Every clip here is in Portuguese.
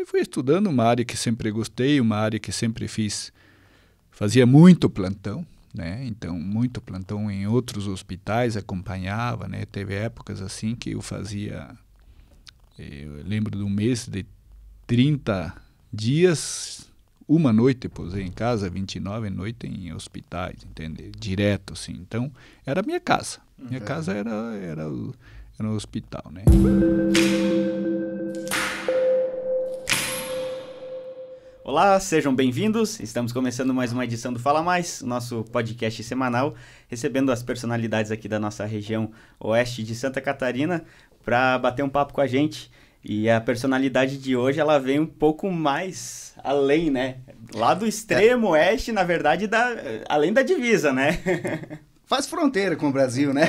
E fui estudando uma área que sempre gostei, uma área que sempre fiz. Fazia muito plantão, né? Então, muito plantão em outros hospitais, acompanhava, né? Teve épocas assim que eu fazia, eu lembro de um mês de 30 dias, uma noite pousei em casa, 29 noites em hospitais, entende? Direto, assim. Então, era a minha casa. Minha casa era o hospital, né? Olá, sejam bem-vindos. Estamos começando mais uma edição do Fala Mais, nosso podcast semanal, recebendo as personalidades aqui da nossa região oeste de Santa Catarina para bater um papo com a gente. E a personalidade de hoje, ela vem um pouco mais além, né? Lá do extremo oeste, na verdade, além da divisa, né? Faz fronteira com o Brasil, né?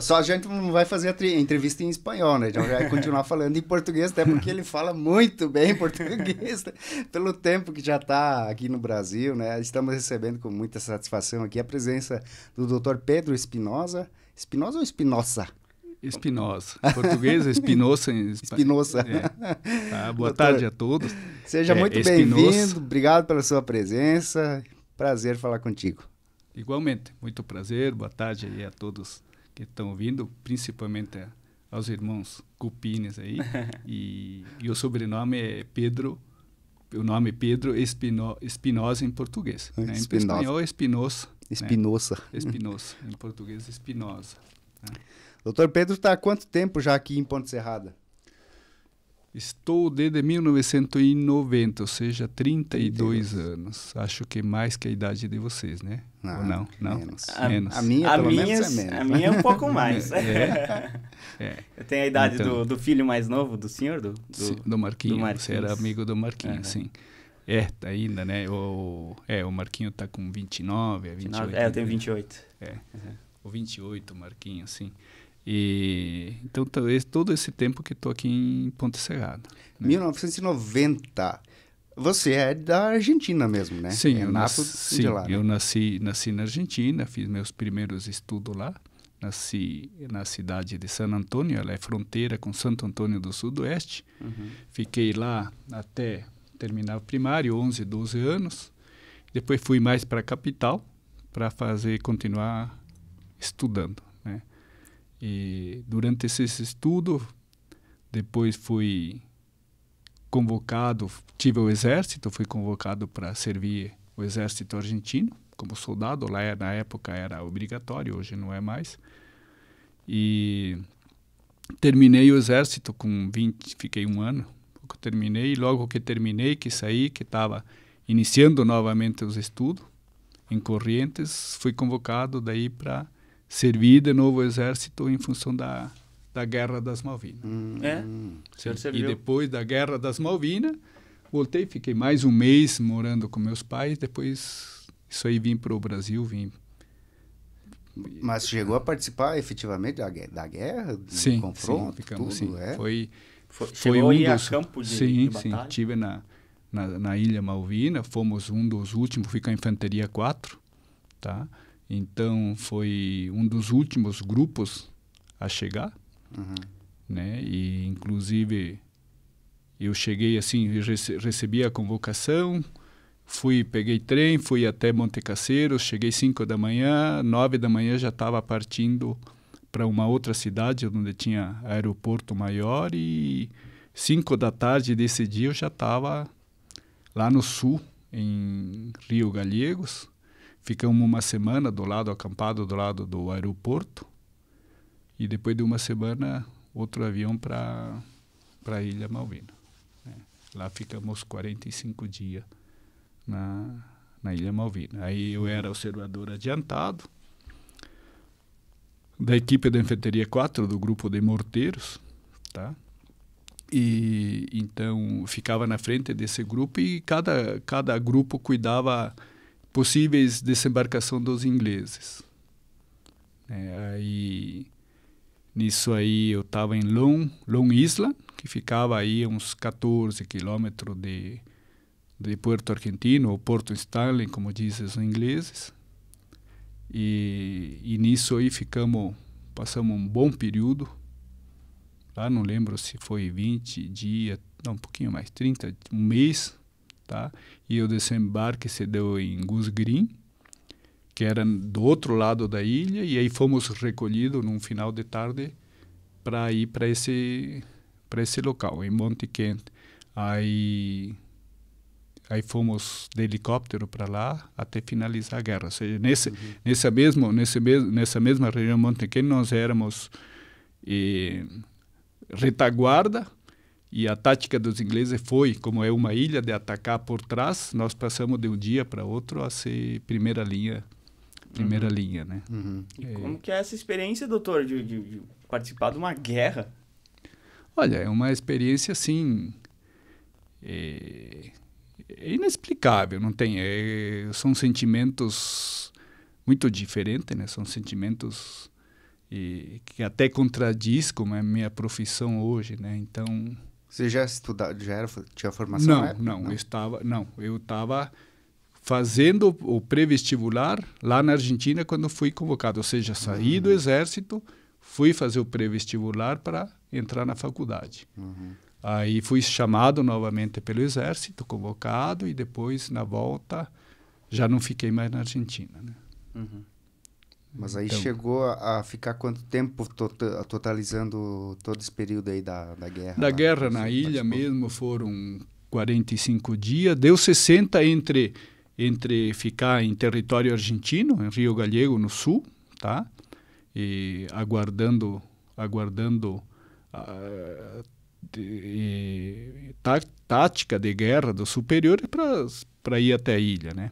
Só a gente não vai fazer a entrevista em espanhol, né? A gente vai continuar falando em português, até porque ele fala muito bem português, né? Pelo tempo que já está aqui no Brasil, né? Estamos recebendo com muita satisfação aqui a presença do Dr. Pedro Espinosa. Espinosa ou Espinosa? Espinosa. Português, Espinosa. Espinosa. Boa Doutor, tarde a todos. Seja muito bem-vindo. Obrigado pela sua presença. Prazer falar contigo. Igualmente, muito prazer, boa tarde aí a todos que estão ouvindo, principalmente aos irmãos Cupines aí, e o sobrenome é Pedro, o nome é Pedro Espinosa em português, né? Em espanhol é Espinosa. Espinosa. Né? Espinosa, em português Espinosa. Né? Doutor Pedro está há quanto tempo já aqui em Ponte Serrada? Estou desde 1990, ou seja, 32 anos. Acho que mais que a idade de vocês, né? Ou não? Menos. Menos. A minha, pelo menos, é menos. A minha é um pouco mais. Eu tenho a idade então, do filho mais novo do senhor? Do Marquinho. Você era amigo do Marquinho, sim. Ainda, né? O Marquinho tá com 29, 28. Eu tenho 28. O 28, Marquinho, sim. E então talvez todo esse tempo que estou aqui em Ponte Serrada. Né? 1990. Você é da Argentina mesmo, né? Sim, eu nasci na Argentina, fiz meus primeiros estudos lá. Nasci na cidade de San Antônio, ela é fronteira com Santo Antônio do Sudoeste. Fiquei lá até terminar o primário, 11, 12 anos. Depois fui mais para a capital para continuar estudando, né? E durante esse estudo, depois fui convocado, tive o exército, fui convocado para servir o exército argentino como soldado. Lá na época era obrigatório, hoje não é mais. E terminei o exército com 20, fiquei um ano, terminei, e logo que terminei, que saí, que estava iniciando novamente os estudos em Corrientes, fui convocado daí para servir de novo o exército em função da Guerra das Malvinas. E depois da Guerra das Malvinas, voltei, fiquei mais um mês morando com meus pais, depois isso aí vim para o Brasil, Mas chegou a participar efetivamente da guerra? Sim, confronto, ficamos, tudo, sim. Foi um dos... a campo de batalha? Sim, estive na Ilha Malvina, fomos um dos últimos, fui com a Infantaria 4, tá? Então, foi um dos últimos grupos a chegar, né? E, inclusive, eu cheguei assim, recebi a convocação, peguei trem, fui até Montecasseiro, cheguei 5 da manhã, 9 da manhã já estava partindo para uma outra cidade, onde tinha aeroporto maior, e 5 da tarde desse dia eu já estava lá no sul, em Rio Gallegos. Ficamos uma semana acampado do lado do aeroporto, e depois de uma semana, outro avião para a Ilha Malvina. Né? Lá ficamos 45 dias na Ilha Malvina. Aí eu era observador adiantado da equipe da Infantaria 4, do grupo de morteiros, tá? E então ficava na frente desse grupo, e cada grupo cuidava possíveis desembarcação dos ingleses. Nisso aí eu estava em Long Island, que ficava aí a uns 14 quilômetros de Puerto Argentino, ou Porto Stanley, como dizem os ingleses. E nisso aí passamos um bom período. Lá não lembro se foi 20 dias, não, um pouquinho mais, um mês, tá? E o desembarque se deu em Goose Green, que era do outro lado da ilha, e aí fomos recolhidos num final de tarde para ir para esse local, em Monte Kent. Aí fomos de helicóptero para lá até finalizar a guerra. Ou seja, nessa mesma região Monte Kent nós éramos retaguarda, e a tática dos ingleses foi, como é uma ilha, de atacar por trás. Nós passamos de um dia para outro a ser primeira linha, né? E como que é essa experiência, doutor, de participar de uma guerra? Olha, é uma experiência, assim, é inexplicável, não tem? São sentimentos muito diferentes, né? São sentimentos que até contradiz como é a minha profissão hoje, né? Então... Você já tinha formação? Eu estava fazendo o pré-vestibular lá na Argentina quando fui convocado, ou seja, saí do exército, fui fazer o pré-vestibular para entrar na faculdade. Aí fui chamado novamente pelo exército, convocado, e depois, na volta, já não fiquei mais na Argentina, né? Mas aí chegou a ficar quanto tempo totalizando todo esse período aí da guerra? Da guerra na ilha mesmo foram 45 dias, deu 60 entre ficar em território argentino, em Rio Galego, no sul, tá? E aguardando tática de guerra dos superiores para ir até a ilha, né?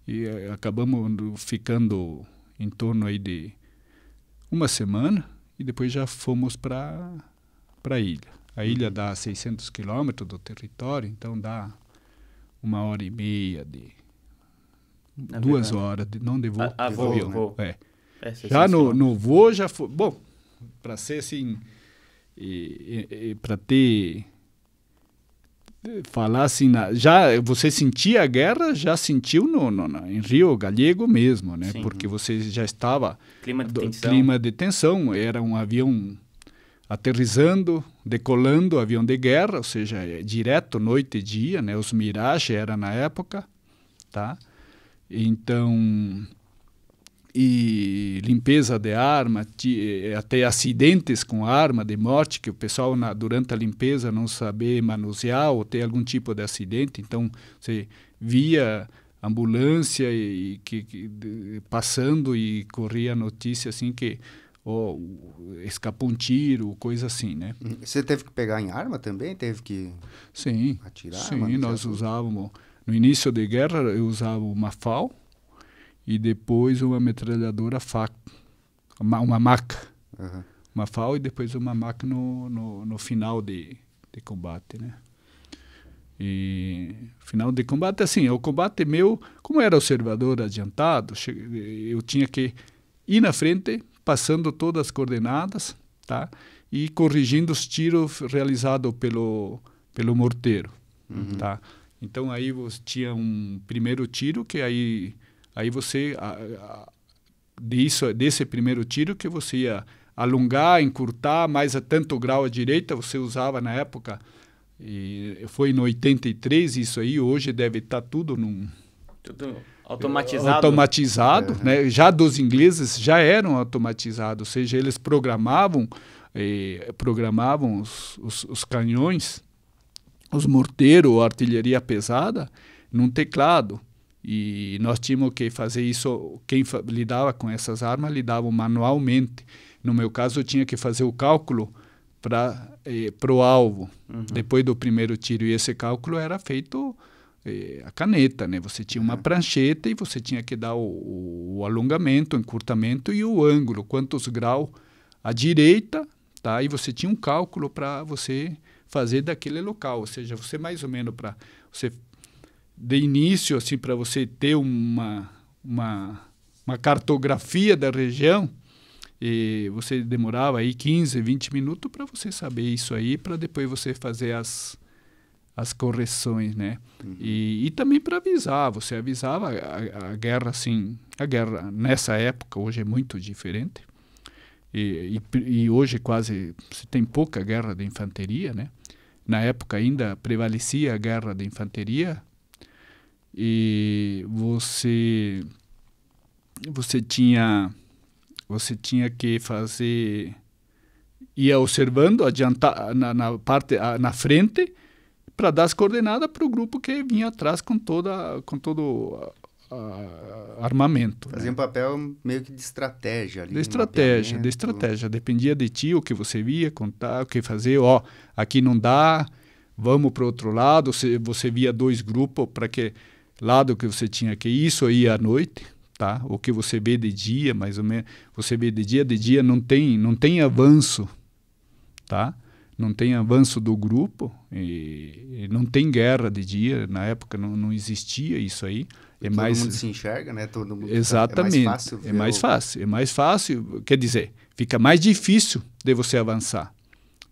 E acabamos ficando em torno aí de uma semana e depois já fomos para a ilha. A ilha dá 600 quilômetros do território, então dá 1h30 2 horas, não de voo. Voo. Já no voo já foi... Bom, para ser assim... para ter... falar assim, já você sentia a guerra, já sentiu em Rio Galego mesmo, né? Sim. Porque você já estava... Clima de tensão. Era um avião aterrissando, decolando, avião de guerra, ou seja, direto, noite e dia, né? Os Mirage era na época, tá? Então... E limpeza de arma, até acidentes com arma de morte, que o pessoal durante a limpeza não saber manusear ou ter algum tipo de acidente. Então, você via ambulância passando e corria a notícia assim que escapou um tiro, coisa assim, né? Você teve que pegar em arma também? Teve que atirar? Sim, nós usávamos... No início da guerra, eu usava uma FAL, e depois uma metralhadora FAC, uma MAC. Uma FAL e depois uma MAC no final de combate, né? E final de combate, assim, o combate meu, como era observador adiantado, eu tinha que ir na frente, passando todas as coordenadas, tá? E corrigindo os tiros realizados pelo morteiro, tá? Então aí você tinha um primeiro tiro que aí você, desse primeiro tiro que você ia alongar, encurtar, mais a tanto grau à direita, você usava na época, e foi no 83 isso aí, hoje deve estar tudo tudo automatizado. Né? Já dos ingleses já eram automatizados, ou seja, eles programavam os canhões, os morteiros, a artilharia pesada, num teclado. E nós tínhamos que fazer isso, quem lidava com essas armas lidava manualmente. No meu caso, eu tinha que fazer o cálculo para o alvo, depois do primeiro tiro. E esse cálculo era feito a caneta, né? Você tinha uma prancheta e você tinha que dar o alongamento, o encurtamento e o ângulo, quantos graus à direita, tá? E você tinha um cálculo para você fazer daquele local. Ou seja, você mais ou menos para... de início, assim, para você ter uma cartografia da região, e você demorava aí 15, 20 minutos para você saber isso aí, para depois você fazer as correções, né? E também para avisar, você avisava a guerra, assim, a guerra nessa época, hoje é muito diferente, e hoje quase, você tem pouca guerra de infantaria, né? na época ainda prevalecia a guerra de infantaria, e você tinha que fazer, ia observando, adiantar na frente, para dar as coordenadas para o grupo que vinha atrás com todo armamento. Fazia um papel meio que de estratégia ali. De estratégia. Dependia de ti o que você via, contar, o que fazer. Ó, aqui não dá, vamos para o outro lado. Você via 2 grupos, para que lado que você tinha que ir. Isso aí à noite, tá? O que você vê de dia, mais ou menos. Você vê de dia não tem avanço, tá? Não tem avanço do grupo, e não tem guerra de dia. Na época não existia isso aí. Todo mundo se enxerga, né? Todo mundo. Exatamente. É mais fácil. É mais fácil. Quer dizer, fica mais difícil de você avançar,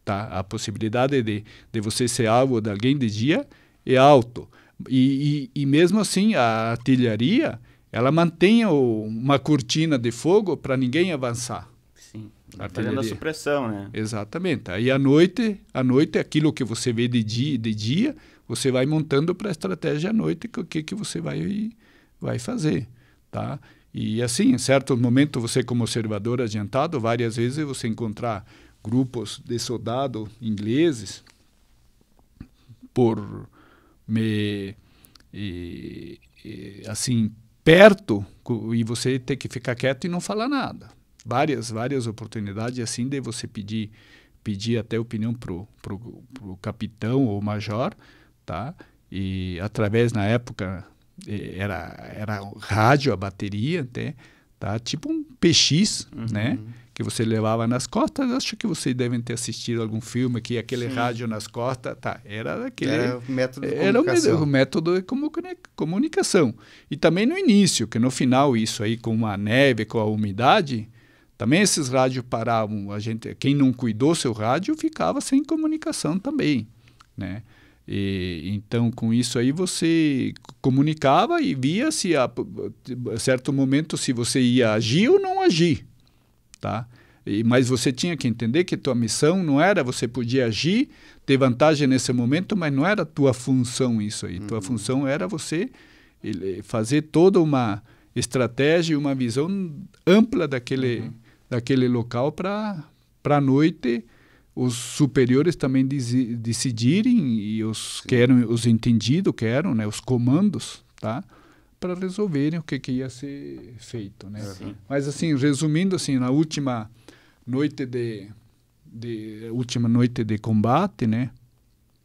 tá? A possibilidade de você ser alvo de alguém de dia é alto. E mesmo assim, a artilharia, ela mantém uma cortina de fogo para ninguém avançar. Sim. Fazendo a supressão, né? Exatamente. Aí à noite, aquilo que você vê de dia, você vai montando para a estratégia à noite, o que você vai fazer, tá? E assim, em certo momento, você como observador adiantado, várias vezes você encontrar grupos de soldados ingleses assim, perto, e você ter que ficar quieto e não falar nada. Várias oportunidades assim de você pedir até opinião pro capitão ou major, tá? E através, na época, era rádio, a bateria, até, tá? Tipo um PX, né? Que você levava nas costas. Acho que vocês devem ter assistido algum filme que aquele rádio nas costas, tá? Era aquele... Era o método de comunicação. Era o método de comunicação. E também no início, que no final, isso aí com a neve, com a umidade, também esses rádios paravam. Quem não cuidou seu rádio ficava sem comunicação também, né? Então, com isso aí, você comunicava e via se a certo momento se você ia agir ou não agir, tá? Mas você tinha que entender que tua missão não era, você podia agir, ter vantagem nesse momento, mas não era tua função isso aí. Tua função era você fazer toda uma estratégia e uma visão ampla daquele local para a noite os superiores também decidirem, e os que eram os entendidos, que eram, né, os comandos, tá, para resolverem o que ia ser feito, né? Mas assim, resumindo assim, na última noite de combate, né,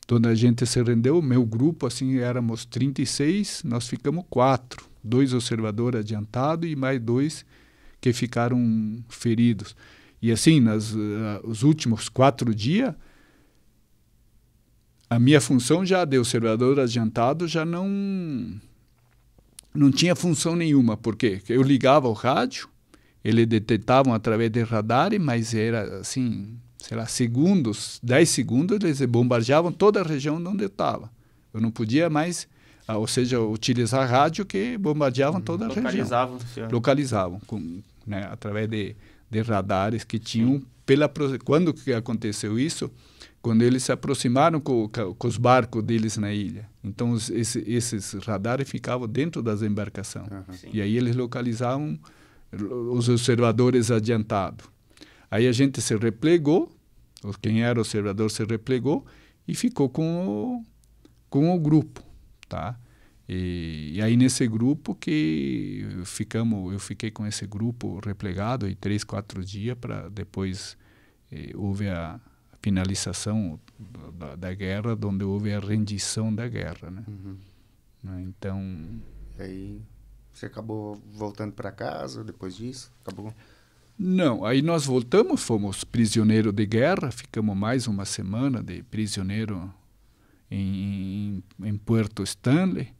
toda a gente se rendeu. Meu grupo assim éramos 36, nós ficamos 4, 2 observadores adiantados e mais 2 que ficaram feridos. E assim, os últimos 4 dias, a minha função já de observador adiantado já não tinha função nenhuma, porque eu ligava o rádio, eles detectavam através de radar, mas era assim, sei lá, 10 segundos, eles bombardeavam toda a região onde eu estava. Eu não podia mais, ou seja, utilizar rádio que bombardeavam toda a região. Localizavam, né, através de radares que tinham quando que aconteceu isso? Quando eles se aproximaram com os barcos deles na ilha. Então esses radares ficavam dentro das embarcações. E aí eles localizavam os observadores adiantados. Aí a gente se replegou, quem era observador se replegou e ficou com o grupo, tá? E aí nesse grupo que eu fiquei com esse grupo replegado aí 3, 4 dias, para depois houve a finalização da guerra, onde houve a rendição da guerra, né? Então... E aí você acabou voltando para casa depois disso? Acabou? Não, aí nós voltamos, fomos prisioneiros de guerra, ficamos mais uma semana de prisioneiro em Puerto Stanley,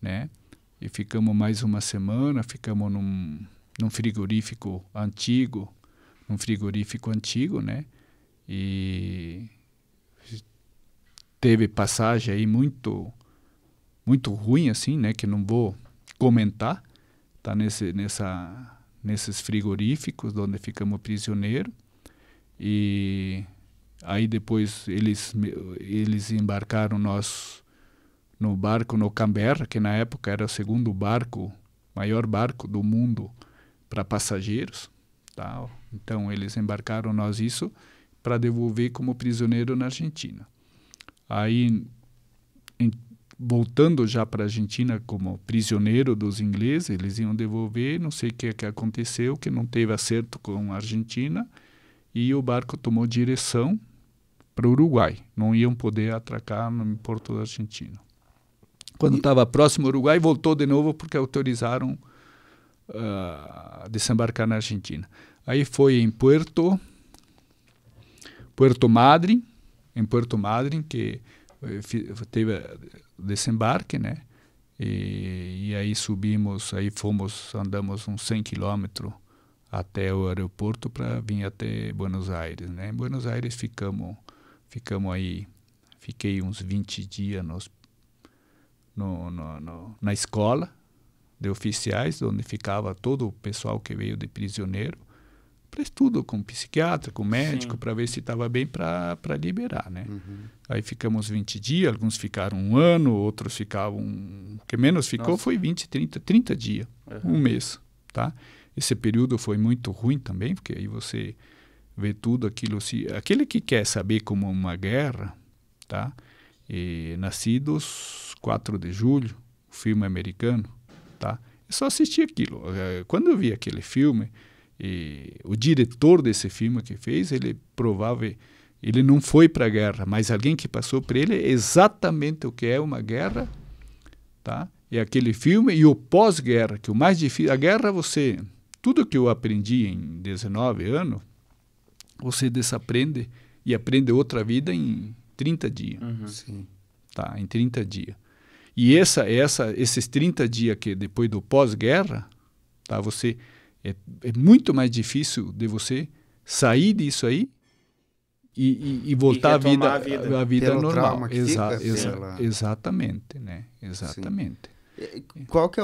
né? E ficamos mais uma semana, ficamos num frigorífico antigo, né? E teve passagem aí muito ruim, assim, né? Que não vou comentar, tá? Nesses frigoríficos onde ficamos prisioneiros. E Aí depois eles embarcaram nós no barco no Canberra, que na época era o segundo maior barco do mundo para passageiros. Tá? Então eles embarcaram nós isso para devolver como prisioneiro na Argentina. Aí, voltando já para a Argentina como prisioneiro dos ingleses, eles iam devolver, não sei o que aconteceu, que não teve acerto com a Argentina, e o barco tomou direção para o Uruguai. Não iam poder atracar no porto da Argentina. Quando estava próximo ao Uruguai, voltou de novo porque autorizaram desembarcar na Argentina. Aí foi em Puerto Madryn, que teve desembarque, né? E aí subimos, andamos uns 100 quilômetros até o aeroporto para vir até Buenos Aires, né? Em Buenos Aires ficamos aí, fiquei uns 20 dias na escola de oficiais, onde ficava todo o pessoal que veio de prisioneiro, para estudo com psiquiatra, com médico, para ver se estava bem para liberar, né? Aí ficamos 20 dias, alguns ficaram 1 ano, outros ficavam... O que menos ficou foi 20, 30 dias, um mês, tá? Esse período foi muito ruim também, porque aí você vê tudo aquilo... Aquele que quer saber como uma guerra, tá? Nascidos 4 de julho, o filme americano, tá? É só assistir aquilo. Quando eu vi aquele filme... o diretor desse filme que fez, ele não foi para a guerra, mas alguém que passou por ele exatamente o que é uma guerra, tá? E aquele filme e o pós-guerra, que o mais difícil, a guerra tudo que eu aprendi em 19 anos, você desaprende e aprende outra vida em 30 dias. Sim. Tá? Em 30 dias. E esses 30 dias que depois do pós-guerra, tá? É muito mais difícil de você sair disso aí e voltar à vida normal. Exatamente, né? Exatamente. Qual que é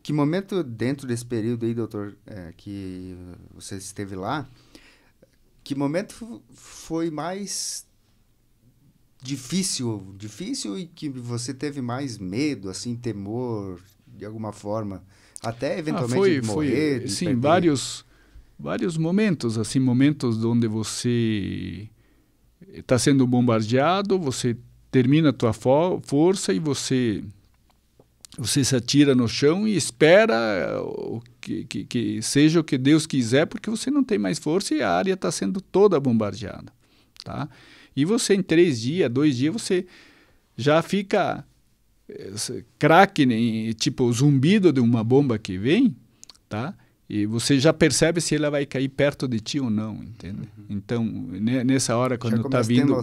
que momento dentro desse período aí, doutor, que você esteve lá, que momento foi mais difícil e que você teve mais medo, assim, temor, de alguma forma? Até eventualmente morrer. Sim, vários momentos, assim, momentos onde você está sendo bombardeado, você termina a tua força e você se atira no chão e espera que seja o que Deus quiser, porque você não tem mais força e a área está sendo toda bombardeada, tá? E você em 3 dias, 2 dias, você já fica... craque, tipo o zumbido de uma bomba que vem, tá? E você já percebe se ela vai cair perto de ti ou não, entende? Então, nessa hora, quando está vindo...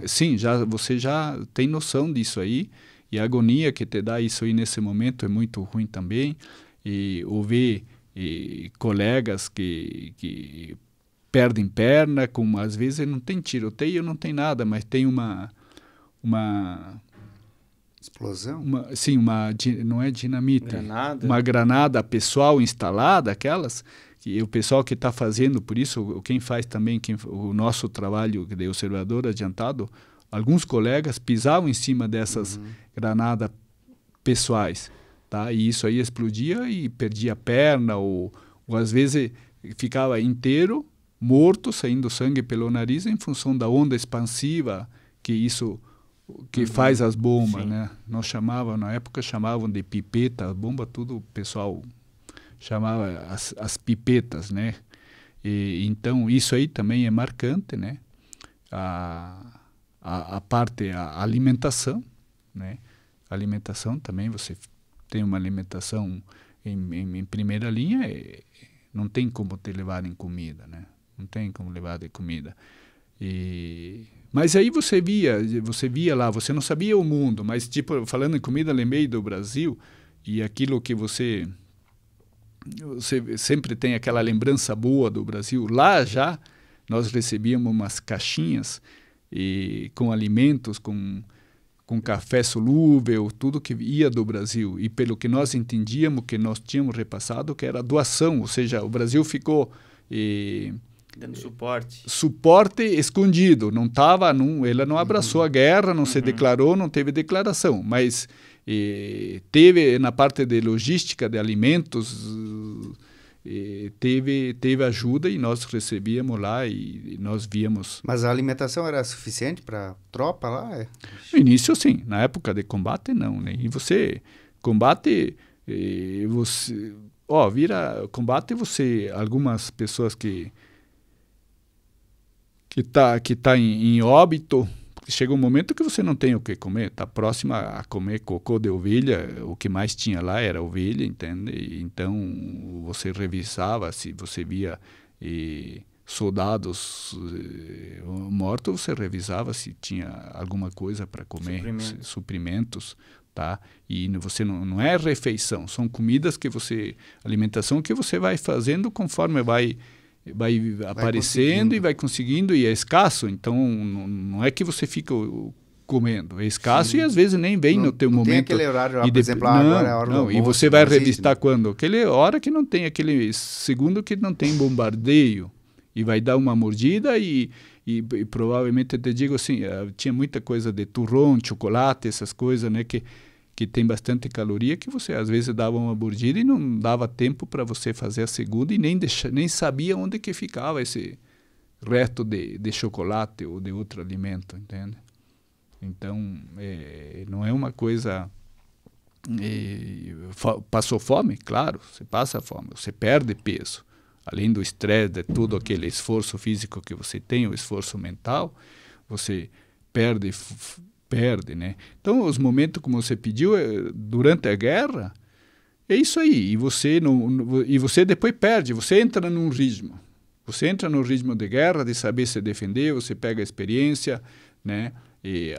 Sim, você já tem noção disso aí, e a agonia que te dá isso aí nesse momento é muito ruim também, e ouvir colegas que perdem perna, às vezes não tem tiroteio, não tem nada, mas tem uma explosão? Não é dinamite. Uma granada pessoal instalada, aquelas, que o pessoal que está fazendo, por isso, quem faz também o nosso trabalho de observador adiantado, alguns colegas pisavam em cima dessas granadas pessoais, tá? E isso aí explodia e perdia a perna, ou às vezes ficava inteiro, morto, saindo sangue pelo nariz, em função da onda expansiva que faz as bombas, né? Na época chamavam de pipeta, a bomba tudo o pessoal chamava as pipetas, né? Então isso aí também é marcante, né? A alimentação, né? A alimentação também, você tem uma alimentação em primeira linha, não tem como te levar em comida, né? Não tem como levar de comida. Mas aí você via lá, você não sabia o mundo, mas tipo, falando em comida, lembrei do Brasil, e aquilo que você sempre tem aquela lembrança boa do Brasil. Lá já nós recebíamos umas caixinhas com alimentos, com café solúvel, tudo que ia do Brasil. E pelo que nós entendíamos, que nós tínhamos repassado, que era doação, ou seja, o Brasil ficou Dando suporte. Suporte escondido. Ela não abraçou a guerra, não se declarou, não teve declaração. Mas teve, na parte de logística de alimentos, teve ajuda e nós recebíamos lá e nós víamos. Mas a alimentação era suficiente para a tropa lá? No início, sim. Na época de combate, não. Né? E você combate... vira combate algumas pessoas que tá em óbito, chega um momento que você não tem o que comer, tá próximo a comer cocô de ovelha, o que mais tinha lá era ovelha, entende? Então você revisava, se você via soldados mortos, você revisava se tinha alguma coisa para comer, suprimentos. Tá? E você não é refeição, são comidas alimentação que você vai fazendo conforme vai aparecendo e vai conseguindo, e é escasso, então não é que você fica comendo, é escasso. Sim. E às vezes nem vem no teu momento. Tem aquele horário, por exemplo, agora é a hora do almoço, e você vai revistar quando? Aquela hora que não tem, aquele segundo que não tem bombardeio, e vai dar uma mordida e provavelmente, te digo assim, tinha muita coisa de turrão, chocolate, essas coisas, né, que tem bastante caloria, que você às vezes dava uma mordida e não dava tempo para você fazer a segunda e nem sabia onde que ficava esse resto de chocolate ou de outro alimento, entende? Então, não é uma coisa... passou fome? Claro, você passa fome, você perde peso. Além do estresse, de todo aquele esforço físico que você tem, o esforço mental, você perde, né? Então, os momentos, como você pediu, durante a guerra, é isso aí. E você depois perde, você entra num ritmo. Você entra no ritmo de guerra, de saber se defender, você pega a experiência, né? E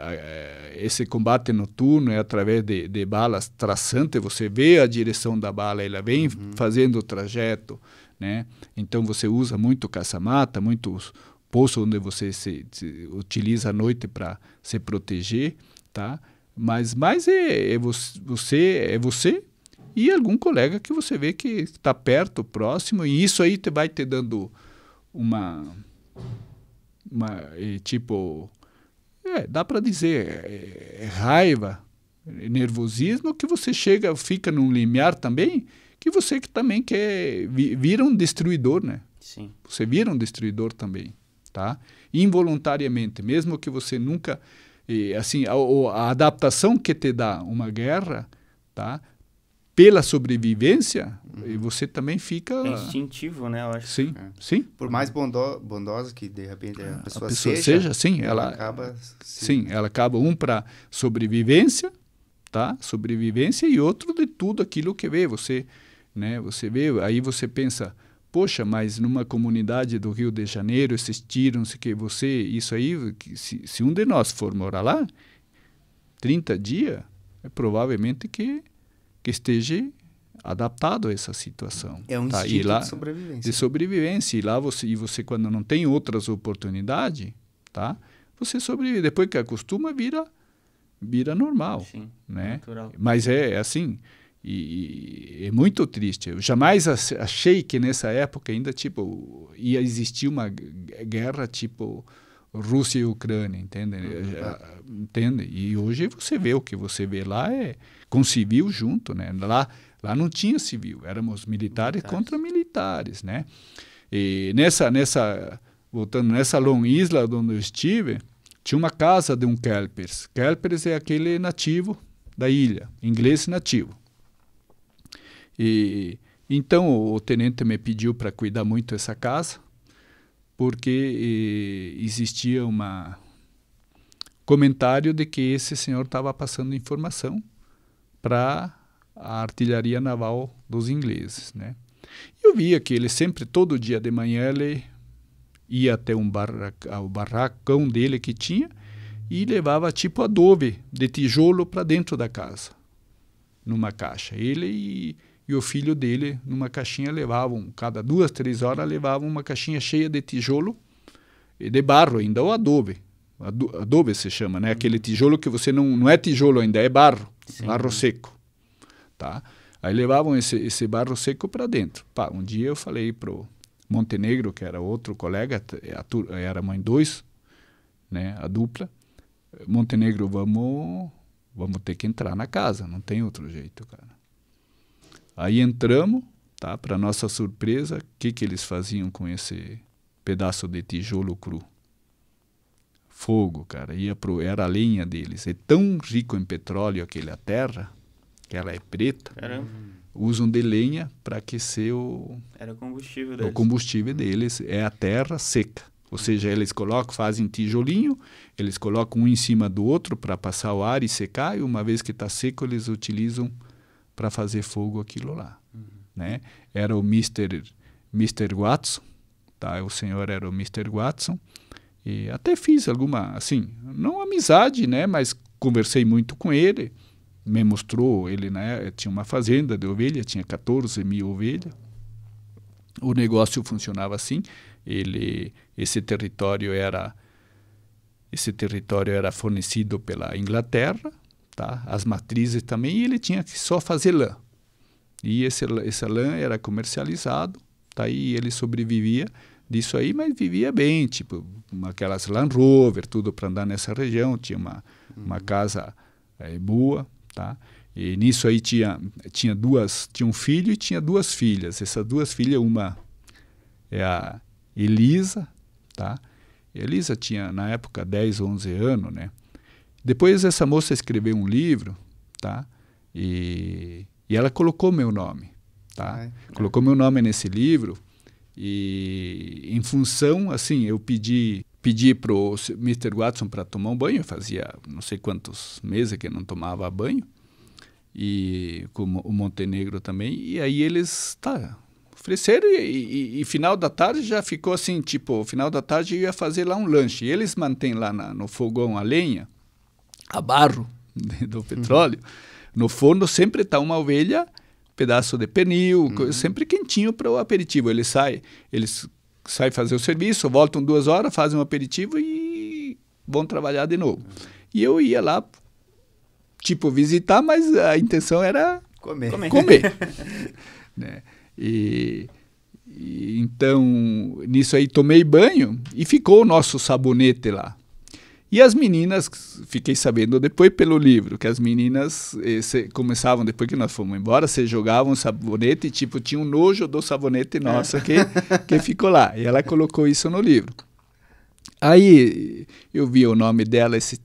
esse combate noturno é através de balas traçantes, você vê a direção da bala, ela vem fazendo o trajeto, né? Então você usa muito caça-mata, muitos poços onde você se utiliza à noite para se proteger, tá? Mas é você e algum colega que você vê que está perto, próximo, e isso aí vai te dando uma tipo, dá para dizer, raiva, nervosismo, que você fica num limiar também, que você que também quer vira um destruidor, né? Sim. Você vira um destruidor também, tá? Involuntariamente, mesmo que você nunca... assim, a adaptação que te dá uma guerra, tá? Pela sobrevivência, você também fica... É instintivo, né? Eu acho. Sim, sim. Por mais bondosa que, de repente, a pessoa seja, sim, ela acaba... Sim, ela acaba para sobrevivência, tá? Sobrevivência, e outro de tudo aquilo que vê você... Né? Você vê, aí você pensa, poxa, mas numa comunidade do Rio de Janeiro, esses tiros, que isso aí, se um de nós for morar lá, 30 dias, provavelmente que esteja adaptado a essa situação. É um instinto de sobrevivência. De sobrevivência, e lá você quando não tem outras oportunidades, tá? Você sobrevive, depois que acostuma, vira normal. Sim, né? Natural. Mas é assim... E é muito triste. Eu jamais achei que nessa época ainda ia existir uma guerra tipo Rússia e Ucrânia, entende? Entende? E hoje você vê o que você vê lá com civil junto, né? Lá não tinha civil, éramos militares contra militares, né? E voltando nessa Long Isla onde eu estive, tinha uma casa de um Kelpers. Kelpers é aquele nativo da ilha, inglês nativo. E então o tenente me pediu para cuidar muito dessa casa, porque existia comentário de que esse senhor estava passando informação para a artilharia naval dos ingleses, né? Eu via que ele sempre, todo dia de manhã, ele ia até o barracão dele que tinha e levava tipo adobe de tijolo para dentro da casa, numa caixa. Ele e o filho dele, numa caixinha, levavam, cada 2, 3 horas, levavam uma caixinha cheia de tijolo e de barro ainda, ou adobe. Adobe se chama, né? Aquele tijolo que você não é tijolo ainda, é barro. Sim. Barro seco. Tá? Aí levavam esse barro seco para dentro. Um dia eu falei pro Montenegro, que era outro colega, éramos em 2, né, a dupla. Montenegro, vamos ter que entrar na casa, não tem outro jeito, cara. Aí entramos, tá? Para nossa surpresa, o que eles faziam com esse pedaço de tijolo cru? Fogo, cara, era a lenha deles. É tão rico em petróleo aquela terra, que ela é preta. Caramba. Usam de lenha para aquecer Era o combustível deles. O combustível deles é a terra seca. Ou seja, eles fazem tijolinho, eles colocam um em cima do outro para passar o ar e secar, e uma vez que está seco, eles utilizam para fazer fogo aquilo lá. Né? Era o Mr. Watson, tá? O senhor era o Mr. Watson, e até fiz alguma, assim, não amizade, né? Mas conversei muito com ele, me mostrou, ele, né, tinha uma fazenda de ovelha, tinha 14 mil ovelhas, o negócio funcionava assim, esse território era fornecido pela Inglaterra, tá? As matrizes também, e ele tinha que só fazer lã. E essa lã era comercializado, tá? E ele sobrevivia disso aí, mas vivia bem, tipo, aquelas Land Rover, tudo para andar nessa região, tinha uma casa boa, tá? E nisso aí tinha um filho e tinha 2 filhas. Essas 2 filhas, uma é a Elisa, tá? Elisa tinha, na época, 10, 11 anos, né? Depois essa moça escreveu um livro, tá? E ela colocou meu nome, tá? Colocou meu nome nesse livro e, em função, assim, eu pedi para o Mr. Watson para tomar um banho, fazia não sei quantos meses que não tomava banho, e como o Montenegro também, e aí eles, ofereceram e final da tarde já ficou assim, tipo, final da tarde eu ia fazer lá um lanche. E eles mantêm lá no fogão a lenha, a barro do petróleo. No forno sempre está uma ovelha, pedaço de pernil, sempre quentinho para o aperitivo. Eles saem fazer o serviço, voltam 2 horas, fazem um aperitivo e vão trabalhar de novo. E eu ia lá, tipo, visitar, mas a intenção era comer. Né? E então, nisso aí tomei banho e ficou o nosso sabonete lá. E as meninas, fiquei sabendo depois pelo livro, que as meninas começavam, depois que nós fomos embora, se jogavam sabonete e tipo, tinha um nojo do sabonete nosso que ficou lá. E ela colocou isso no livro. Aí eu vi o nome dela esse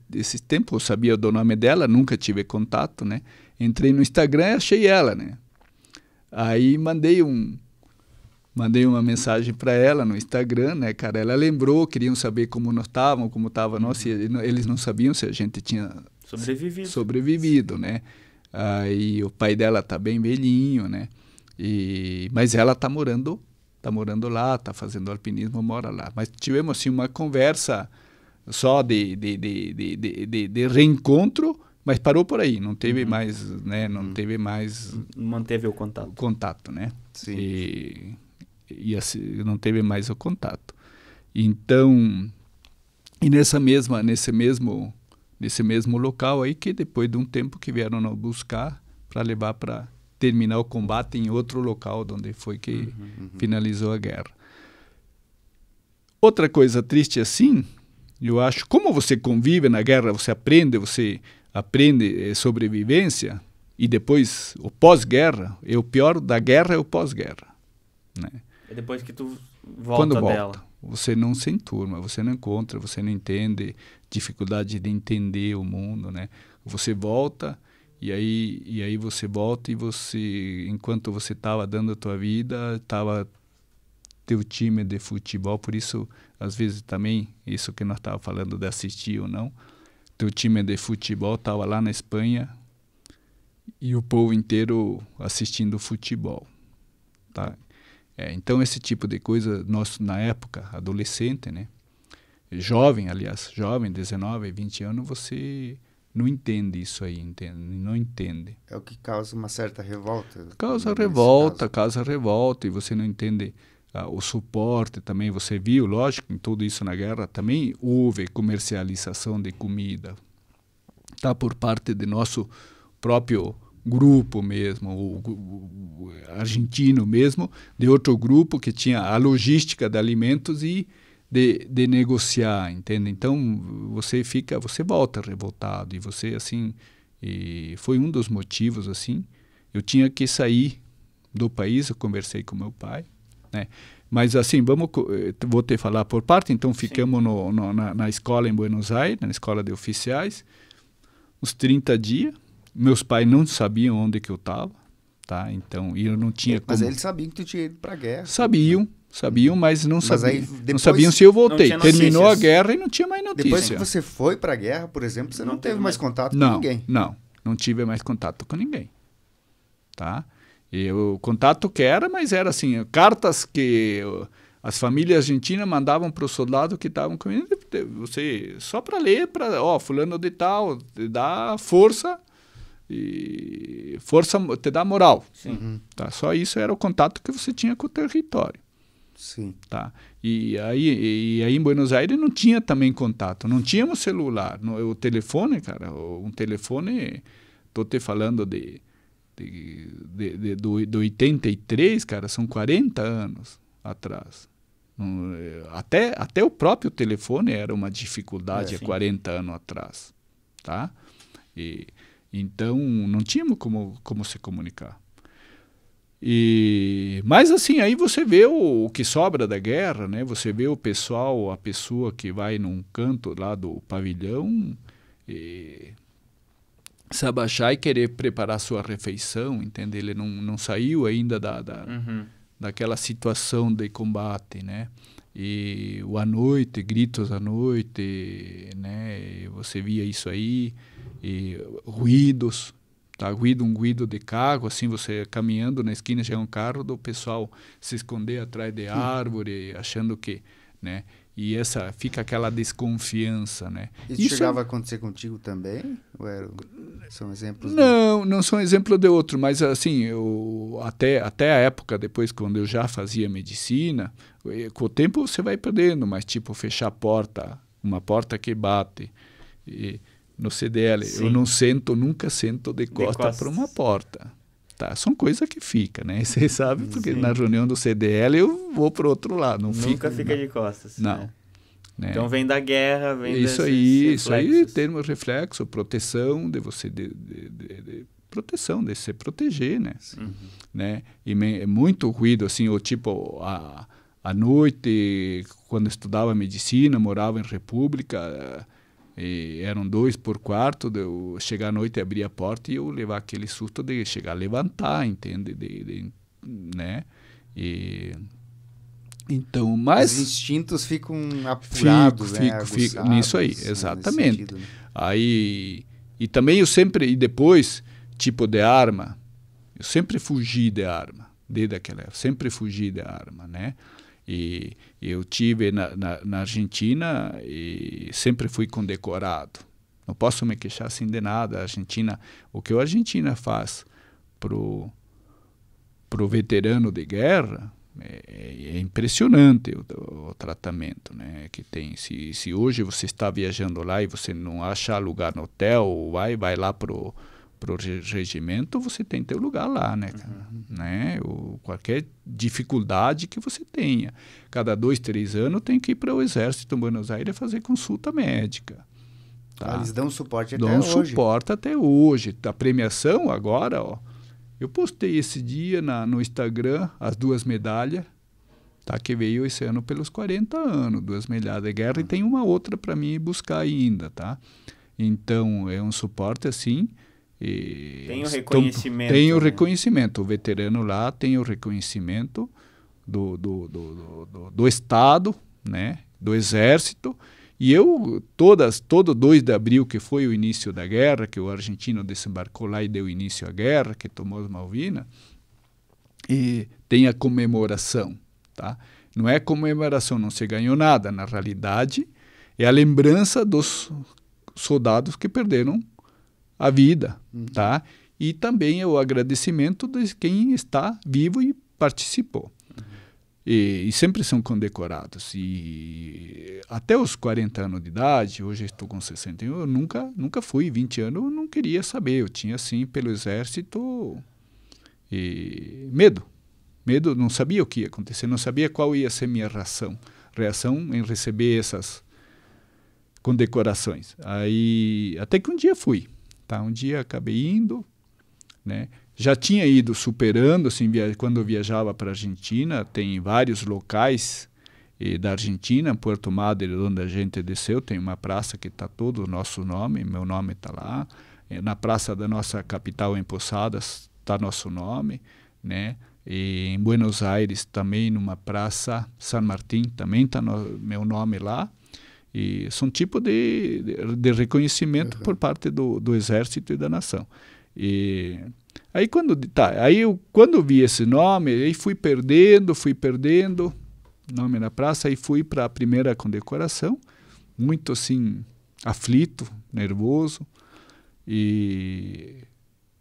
tempo, eu sabia do nome dela, nunca tive contato, né? Entrei no Instagram e achei ela, né? Aí mandei uma mensagem para ela no Instagram, né, cara? Ela lembrou, queriam saber como nós estávamos, como estava nós, e eles não sabiam se a gente tinha sobrevivido, né? Aí o pai dela tá bem velhinho, né? Mas ela tá morando lá, tá fazendo alpinismo, mora lá. Mas tivemos assim uma conversa só de reencontro, mas parou por aí, não teve mais, né? Não teve mais... Manteve o contato. O contato, né? Sim. E assim, não teve mais o contato. Então, e nesse mesmo local aí, que depois de um tempo que vieram nos buscar para levar para terminar o combate em outro local, onde foi que finalizou a guerra. Outra coisa triste assim, eu acho, como você convive na guerra, você aprende sobrevivência, e depois o pós-guerra, o pior da guerra é o pós-guerra, né? É depois que tu volta dela. Você não se enturma, você não encontra, você não entende, dificuldade de entender o mundo, né? Você volta, e aí você volta, e você, enquanto você estava dando a tua vida, estava teu time de futebol, por isso, às vezes também, isso que nós estávamos falando de assistir ou não, teu time de futebol estava lá na Espanha, e o povo inteiro assistindo futebol, tá? Então, esse tipo de coisa, nós, na época, adolescente, né? Jovem, 19, 20 anos, você não entende isso aí, não entende. É o que causa uma certa revolta. Causa revolta, e você não entende o suporte também. Você viu, lógico, em tudo isso na guerra também houve comercialização de comida, tá? Por parte de nosso próprio grupo mesmo, o argentino mesmo, de outro grupo que tinha a logística de alimentos e de negociar, entende? Então você volta revoltado e você assim, e foi um dos motivos assim, eu tinha que sair do país, eu conversei com meu pai, né? Mas assim, vou te falar por parte, então ficamos na escola em Buenos Aires, na escola de oficiais, uns 30 dias, meus pais não sabiam onde que eu estava, tá? Então, e eu não tinha Mas como... eles sabiam que tu tinha ido pra guerra. Sabiam, mas não sabiam. Aí, depois, não sabiam se eu voltei. Terminou a notícias. guerra e não tinha mais notícia. Depois que você foi pra guerra, por exemplo, você não teve mais contato com ninguém. Não tive mais contato com ninguém, tá? E o contato que era, mas era assim, cartas que as famílias argentinas mandavam para os soldados que estavam com ele, você só para ler, fulano de tal, te dá força e força te dá moral. Sim. Tá? Só isso era o contato que você tinha com o território. Sim. Tá? E aí em Buenos Aires não tinha também contato, não tínhamos celular. O telefone, cara, um telefone, estou te falando do 83, cara, são 40 anos atrás. Até o próprio telefone era uma dificuldade há 40 anos atrás. Tá? Então, não tínhamos como se comunicar. Mas assim, aí você vê o que sobra da guerra, né? Você vê o pessoal, a pessoa que vai num canto lá do pavilhão se abaixar e querer preparar sua refeição, entende? Ele não saiu ainda daquela situação de combate, né? E à noite, gritos à noite, né? Você via isso aí, ruídos, tá? Um ruído de carro, assim, você caminhando na esquina, chega um carro do pessoal se esconder atrás de árvore, achando que, né? E fica aquela desconfiança, né? Isso chegava a acontecer contigo também? Ou são exemplos? Não são exemplos de outro, mas assim, até a época, depois, quando eu já fazia medicina, com o tempo você vai perdendo, mas tipo, fechar a porta, uma porta que bate, no CDL, sim. Eu nunca sento de costa para uma porta. Tá, são coisas que ficam, né? Você sabe, porque na reunião do CDL eu vou para o outro lado. Nunca fica de costas. Não. Né? Então vem da guerra, vem isso aí, termo reflexo, proteção de você, de proteção, de se proteger, né? Né? E muito ruído, assim, o tipo, à noite, quando estudava medicina, morava em República, eram 2 por quarto, de eu chegar à noite, abrir a porta e eu levar aquele susto de chegar a levantar, entende? Né? Então, mas... Os instintos ficam apurados, fico nisso aí, exatamente. Sentido, né? Aí, e também depois, tipo de arma, eu sempre fugi de arma, desde aquela época, sempre fugi de arma, né? E eu tive na Argentina e sempre fui condecorado. Não posso me queixar assim de nada. O que a Argentina faz pro veterano de guerra é impressionante o tratamento, né, que tem. Se hoje você está viajando lá e você não acha lugar no hotel, vai lá pro regimento, você tem teu lugar lá, né, cara? Né? Qualquer dificuldade que você tenha. Cada 2, 3 anos tem que ir para o Exército em Buenos Aires fazer consulta médica. Tá? Eles dão suporte até hoje. Dão suporte até hoje. A premiação agora, eu postei esse dia no Instagram as 2 medalhas, tá, que veio esse ano pelos 40 anos, 2 medalhas de guerra, e tem uma outra para mim buscar ainda, tá? Então, é um suporte assim. Tem o reconhecimento. Tem o reconhecimento. O veterano lá tem o reconhecimento do Estado, né, do Exército. E eu, todo 2 de abril, que foi o início da guerra, que o argentino desembarcou lá e deu início à guerra, que tomou as Malvinas, e tem a comemoração. Tá? Não é comemoração, não se ganhou nada. Na realidade, é a lembrança dos soldados que perderam a vida, tá? E também é o agradecimento de quem está vivo e participou. E sempre são condecorados. E até os 40 anos de idade, hoje estou com 61, eu nunca fui, 20 anos eu não queria saber. Eu tinha, assim, pelo exército, medo. Medo, não sabia o que ia acontecer, não sabia qual ia ser minha reação em receber essas condecorações. Aí, até que um dia fui. Tá? Um dia acabei indo, né? Já tinha ido superando, assim, quando eu viajava para a Argentina, tem vários locais da Argentina, Puerto Madre, onde a gente desceu, tem uma praça que está todo o nosso nome, meu nome está lá. Na praça da nossa capital, em Posadas, está nosso nome, né? E em Buenos Aires, também numa praça, San Martín, também está meu nome lá. E são tipo de reconhecimento por parte do exército e da nação. E aí quando eu vi esse nome, aí fui perdendo nome na praça, aí fui para a primeira condecoração, muito assim aflito, nervoso,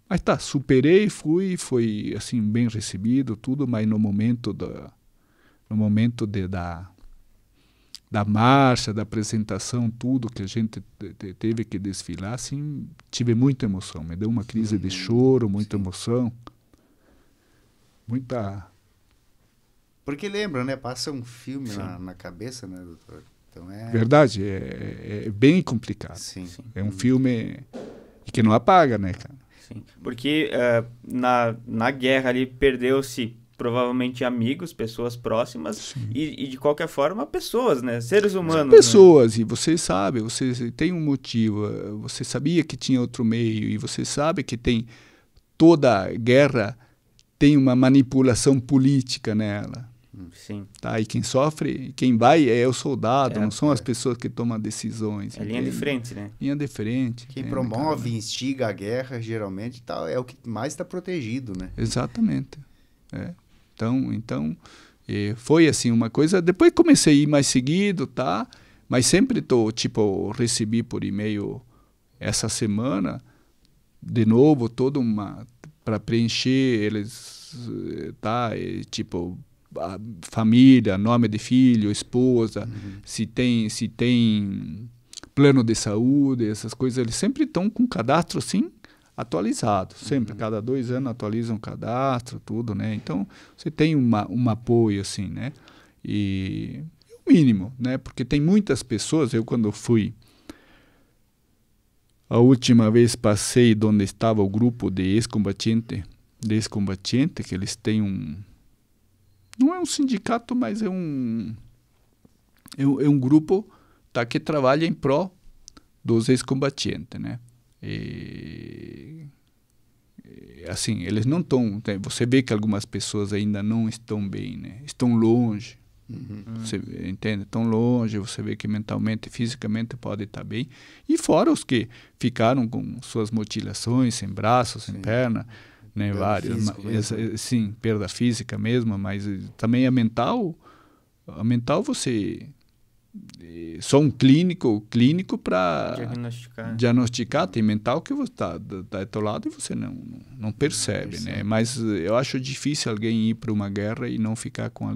mas superei, foi assim bem recebido tudo, mas no momento da marcha, da apresentação, tudo que a gente teve que desfilar, assim, tive muita emoção. Me deu uma crise de choro, muita emoção. Porque lembra, né? Passa um filme na cabeça, né, doutor? Então Verdade, é bem complicado. Sim. É um filme que não apaga, né, cara? Sim, porque na guerra ali perdeu-se provavelmente amigos, pessoas próximas e de qualquer forma pessoas, né? Seres humanos. Pessoas, né? E você sabe, você tem um motivo, você sabia que tinha outro meio e você sabe que toda guerra tem uma manipulação política nela. Sim. Tá? E quem sofre, quem vai é o soldado, não são as pessoas que tomam decisões. É linha de frente, né? Linha de frente. Quem promove, instiga a guerra, geralmente, é o que mais está protegido, né? Exatamente. Então foi assim uma coisa. Depois comecei a ir mais seguido, tá? Mas sempre recebi por e-mail essa semana, de novo, toda para preencher eles, tá? A família, nome de filho, esposa, se tem plano de saúde, essas coisas, eles sempre estão com cadastro assim, atualizado, sempre, cada 2 anos atualizam o cadastro, tudo, né? Então, você tem um apoio, assim, né? E o mínimo, né? Porque tem muitas pessoas, eu quando fui, a última vez passei onde estava o grupo de ex-combatiente, que eles têm não é um sindicato, mas é um grupo, tá, que trabalha em pró dos ex-combatentes, né? Assim, eles não estão... Você vê que algumas pessoas ainda não estão bem, né? Estão longe. Você entende? Estão longe, você vê que mentalmente, fisicamente pode estar bem. E fora os que ficaram com suas mutilações, sem braços, sem perna, né? Várias. Sim, perda física mesmo, mas também a mental você... Só um clínico para diagnosticar. Tem mental que você está do teu lado e você não percebe, né? Mas eu acho difícil alguém ir para uma guerra e não ficar com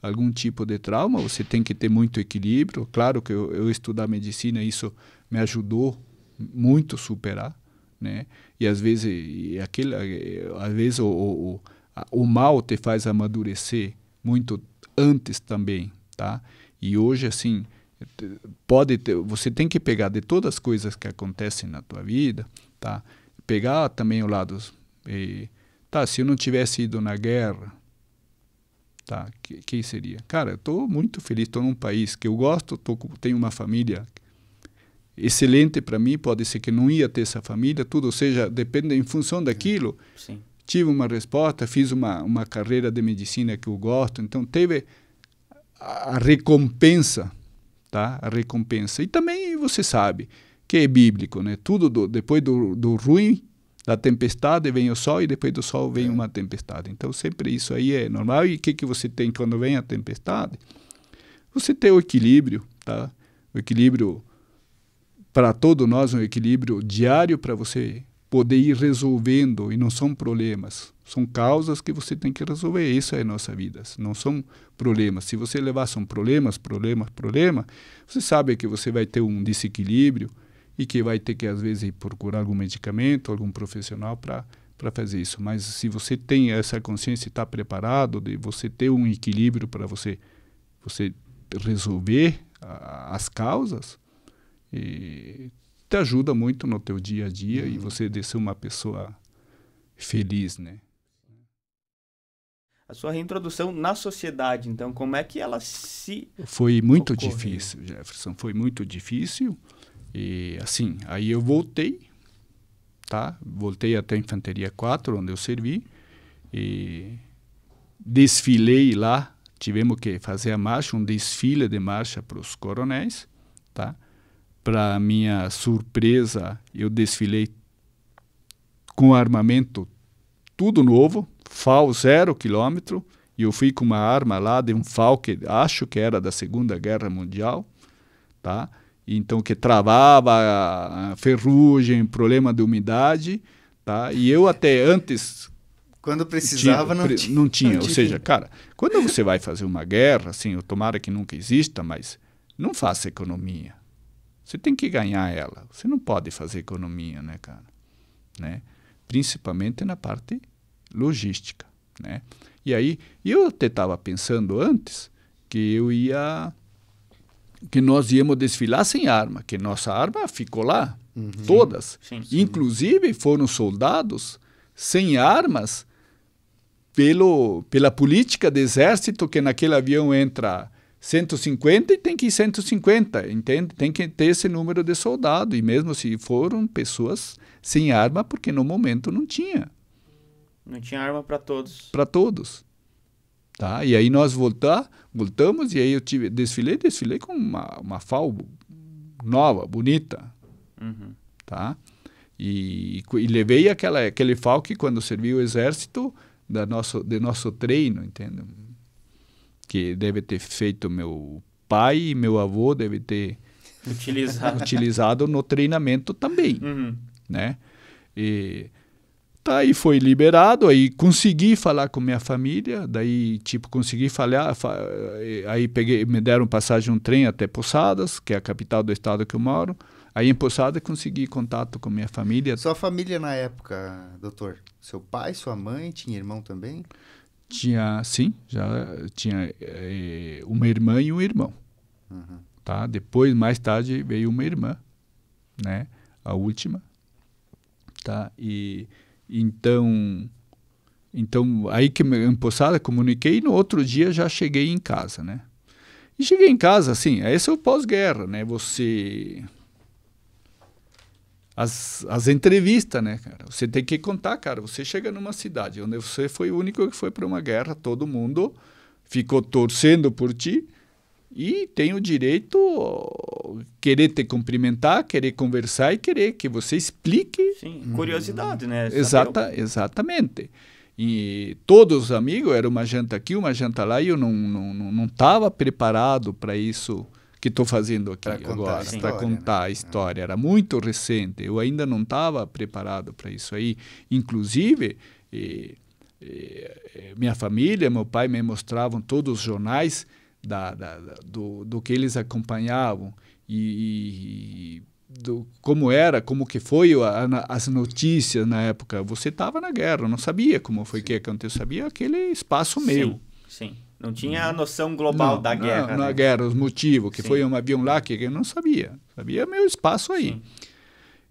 algum tipo de trauma. Você tem que ter muito equilíbrio. Claro que eu estudar medicina, isso me ajudou muito a superar, né? E às vezes o mal te faz amadurecer muito antes também, tá? E hoje, assim, você tem que pegar de todas as coisas que acontecem na tua vida, tá? Pegar também o lado... se eu não tivesse ido na guerra, tá? Que seria? Cara, eu estou muito feliz, estou num país que eu gosto, tenho uma família excelente para mim, pode ser que não ia ter essa família, tudo, ou seja, depende em função daquilo. Sim. Tive uma resposta, fiz uma carreira de medicina que eu gosto, então teve... a recompensa, tá? A recompensa. E também você sabe que é bíblico, né? Tudo depois do ruim, da tempestade vem o sol e depois do sol vem uma tempestade. Então sempre isso aí é normal. E o que você tem quando vem a tempestade? Você tem o equilíbrio, tá? O equilíbrio para todos nós, um equilíbrio diário para você poder ir resolvendo, e não são problemas, são causas que você tem que resolver. Isso é a nossa vida, não são problemas. Se você levar são problemas, você sabe que você vai ter um desequilíbrio e que vai ter que, às vezes, ir procurar algum medicamento, algum profissional para fazer isso. Mas se você tem essa consciência e está preparado de você ter um equilíbrio para você resolver as causas, te ajuda muito no teu dia a dia e você de ser uma pessoa feliz, né? A sua reintrodução na sociedade, então, como é que ela Foi muito difícil, Jefferson, foi muito difícil. E assim, aí eu voltei, tá? Voltei até a Infantaria 4, onde eu servi, e desfilei lá, tivemos que fazer a marcha, um desfile de marcha para os coronéis, tá? Para minha surpresa, eu desfilei com armamento tudo novo, FAL 0 km, e eu fui com uma arma lá de um FAL que acho que era da Segunda Guerra Mundial, tá? Então que travava a ferrugem, problema de umidade, tá? E eu até antes... Quando precisava, não tinha. Ou seja, cara, quando você vai fazer uma guerra, assim, tomara que nunca exista, mas não faça economia. Você tem que ganhar ela. Você não pode fazer economia, né, cara? Né? Principalmente na parte logística, né? E aí, eu até estava pensando antes que nós íamos desfilar sem arma, que nossa arma ficou lá, todas. Sim. Inclusive, foram soldados sem armas pela política do exército, que naquele avião entra 150 e tem que ir 150, entende? Tem que ter esse número de soldado, e mesmo se foram pessoas sem arma, porque no momento não tinha. Não tinha arma para todos. Para todos. Tá? E aí nós voltamos, e aí eu desfilei com uma FAL nova, bonita. Tá? E levei aquele FAL que quando servi o exército de nosso treino, entende? Que deve ter feito meu pai e meu avô deve ter utilizado no treinamento também, né? E foi liberado, aí consegui falar com minha família, daí consegui falar, aí me deram passagem um trem até Posadas, que é a capital do estado que eu moro. Aí em Posadas consegui contato com minha família. Sua família na época, doutor? Seu pai, sua mãe, tinha irmão também? Sim, já tinha uma irmã e um irmão. Tá? Depois, mais tarde, veio uma irmã, né? A última. Tá? E então aí que em Posadas comuniquei, e no outro dia já cheguei em casa, né? E cheguei em casa, assim, esse é o pós-guerra, né? As entrevistas, né, cara? Você tem que contar, cara. Você chega numa cidade onde você foi o único que foi para uma guerra, todo mundo ficou torcendo por ti e tem o direito querer te cumprimentar, querer conversar e querer que você explique. Sim, curiosidade, né? Exatamente. E todos os amigos, era uma janta aqui, uma janta lá, e eu não estava preparado para isso que estou fazendo aqui agora, para contar a história. Era muito recente, eu ainda não estava preparado para isso aí. Inclusive, minha família, meu pai me mostravam todos os jornais do que eles acompanhavam e como que foi as notícias na época. Você estava na guerra, não sabia como foi que aconteceu, sabia aquele espaço meu. Sim. Não tinha a noção global da guerra. Na guerra, os motivos, que foi um avião lá que eu não sabia. Sabia meu espaço aí. Sim.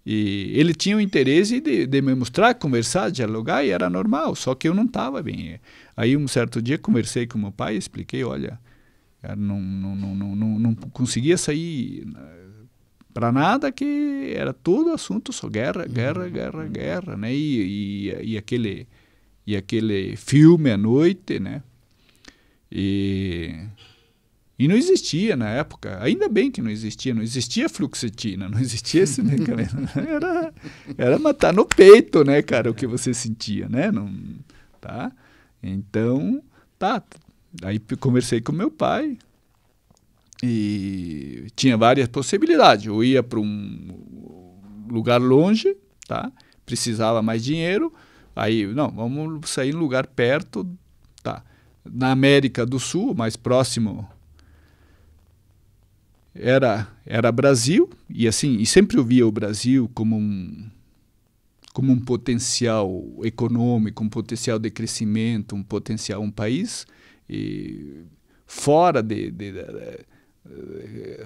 E ele tinha o interesse de me mostrar, conversar, dialogar, e era normal, só que eu não estava bem. Aí um certo dia conversei com meu pai e expliquei, olha, eu não conseguia sair para nada, que era todo assunto só guerra, né? E aquele filme à noite, né? E não existia na época, ainda bem que não existia fluoxetina, não existia esse medicamento. Era matar no peito, né, cara, o que você sentia, né? Tá? Então, aí conversei com meu pai e tinha várias possibilidades. Eu ia para um lugar longe, tá? precisava mais dinheiro, aí, não, vamos sair em lugar perto, tá. Na América do Sul, mais próximo, era Brasil, e assim, e sempre eu via o Brasil como um potencial econômico, um potencial de crescimento, um país fora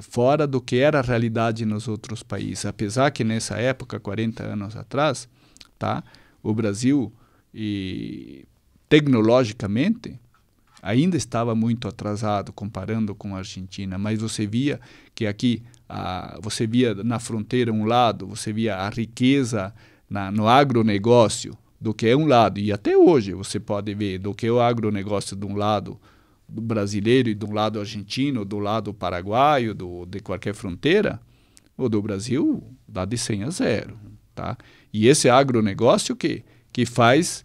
fora do que era a realidade nos outros países. Apesar que nessa época, 40 anos atrás, tá, o Brasil, tecnologicamente, ainda estava muito atrasado comparando com a Argentina, mas você via que aqui, você via na fronteira um lado, você via a riqueza no agronegócio do que é um lado, e até hoje você pode ver do que é o agronegócio de um lado do brasileiro e do lado argentino, do lado paraguaio, de qualquer fronteira, o do Brasil dá de 100 a 0. Tá? E esse agronegócio que faz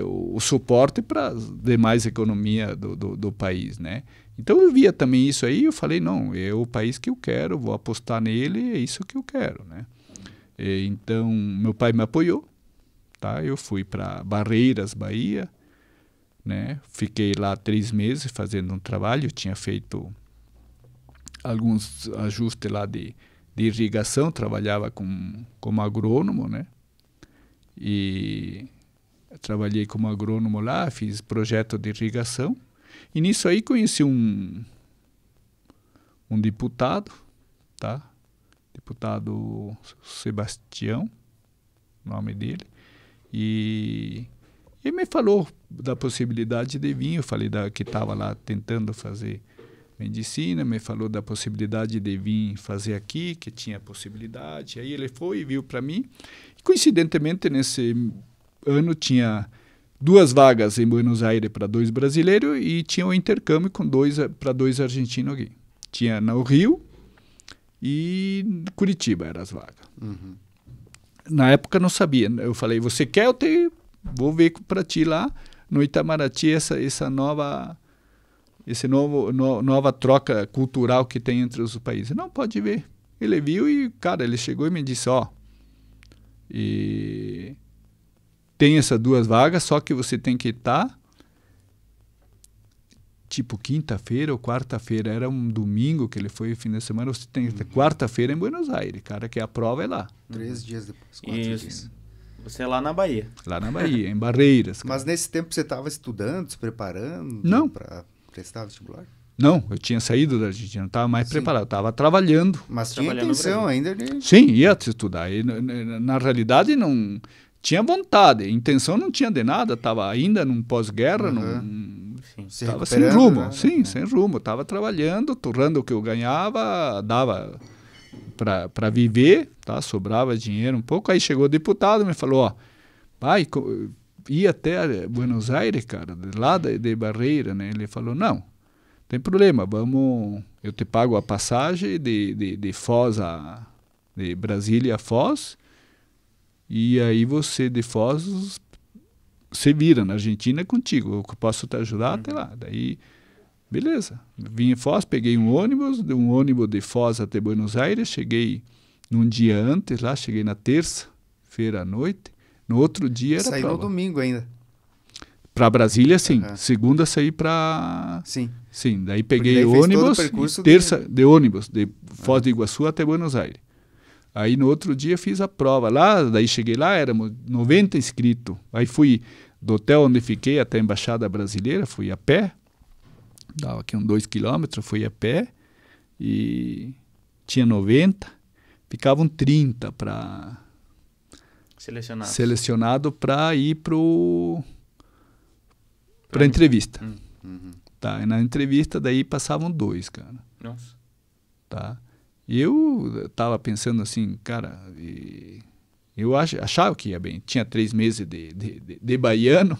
o suporte para as demais economias do país, né? Então eu via também isso aí, eu falei, não, é o país que eu quero, vou apostar nele, é isso que eu quero, né? Então meu pai me apoiou, tá? Eu fui para Barreiras, Bahia, né? Fiquei lá 3 meses fazendo um trabalho, eu tinha feito alguns ajustes lá de irrigação, trabalhava como agrônomo, né? E trabalhei como agrônomo lá, fiz projeto de irrigação. E nisso aí conheci um deputado, tá? Deputado Sebastião, nome dele. E ele me falou da possibilidade de vir. Eu falei que estava lá tentando fazer medicina, me falou da possibilidade de vir fazer aqui, que tinha possibilidade. Aí ele foi e viu para mim. E, coincidentemente, nesse ano tinha 2 vagas em Buenos Aires para 2 brasileiros e tinha um intercâmbio para 2 argentinos aqui. Tinha no Rio e Curitiba eram as vagas. Uhum. Na época não sabia. Eu falei, você quer? Vou ver para ti lá no Itamaraty essa nova troca cultural que tem entre os países. Não, pode ver. Ele viu e, cara, ele chegou e me disse, tem essas 2 vagas, só que você tem que estar tipo quinta-feira ou quarta-feira, era um domingo que ele foi, fim de semana, você tem que estar quarta-feira em Buenos Aires, cara, que a prova é lá. 3 dias depois, 4 dias. Você é lá na Bahia. Lá na Bahia, em Barreiras. Cara. Mas nesse tempo você estava estudando, se preparando? Não. Para prestar vestibular? Não, eu tinha saído da Argentina, não estava mais preparado, eu estava trabalhando. Mas tinha intenção ainda de... Sim, ia estudar. E, na realidade, não tinha vontade, intenção não tinha de nada, estava ainda num pós-guerra, estava sem rumo, né? Sim, sem rumo. Estava trabalhando, torrando o que eu ganhava, dava para viver, tá? Sobrava dinheiro um pouco. Aí chegou o deputado e me falou, pai, ia até Buenos Aires, cara, lá de Barreira, né? Ele falou, não tem problema, eu te pago a passagem de Foz de Brasília a Foz, e aí você de Foz você vira na Argentina é contigo, eu posso te ajudar até lá. Daí, beleza. Vim em Foz, peguei um ônibus de Foz até Buenos Aires, cheguei num dia antes lá, cheguei na terça-feira à noite, no outro dia era Saiu no domingo ainda. Para Brasília, sim. Segunda saí para... Sim, daí peguei ônibus, terça de ônibus, de Foz do Iguaçu até Buenos Aires. Aí no outro dia fiz a prova lá, daí cheguei lá, éramos 90 inscritos. Aí fui do hotel onde fiquei até a Embaixada Brasileira, fui a pé, dava aqui uns 2 quilômetros, fui a pé, e tinha 90, ficavam 30 para... Selecionado para ir para entrevista. Tá, e na entrevista daí passavam 2, cara. Nossa. Tá. E eu tava pensando assim, cara, eu achava que ia bem. Tinha 3 meses de baiano,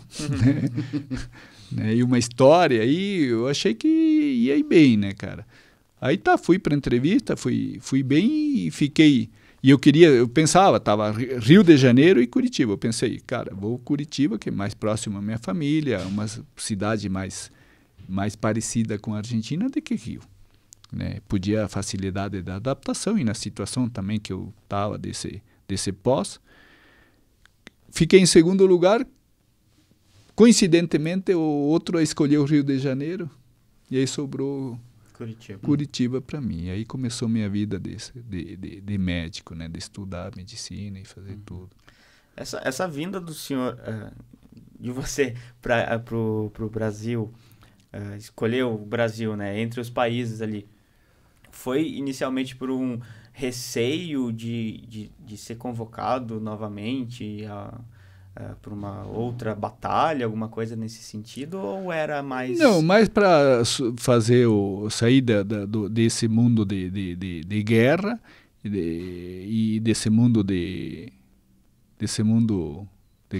né? E uma história aí, eu achei que ia ir bem, né, cara? Aí fui para entrevista, fui bem e fiquei... E eu pensava, tava Rio de Janeiro e Curitiba. Eu pensei, cara, vou Curitiba, que é mais próximo à minha família, uma cidade mais parecida com a Argentina do que Rio. Né? Podia a facilidade da adaptação e na situação também que eu estava desse pós. fiquei em segundo lugar. Coincidentemente, o outro escolheu o Rio de Janeiro. E aí sobrou Curitiba para mim. E aí começou minha vida de médico, né? De estudar medicina e fazer tudo. Essa vinda do senhor, de você para o Brasil, escolheu o Brasil, né? Entre os países ali, foi inicialmente por um receio de ser convocado novamente para uma outra batalha, alguma coisa nesse sentido, ou era mais... Não, mais para fazer sair desse mundo de guerra e desse mundo de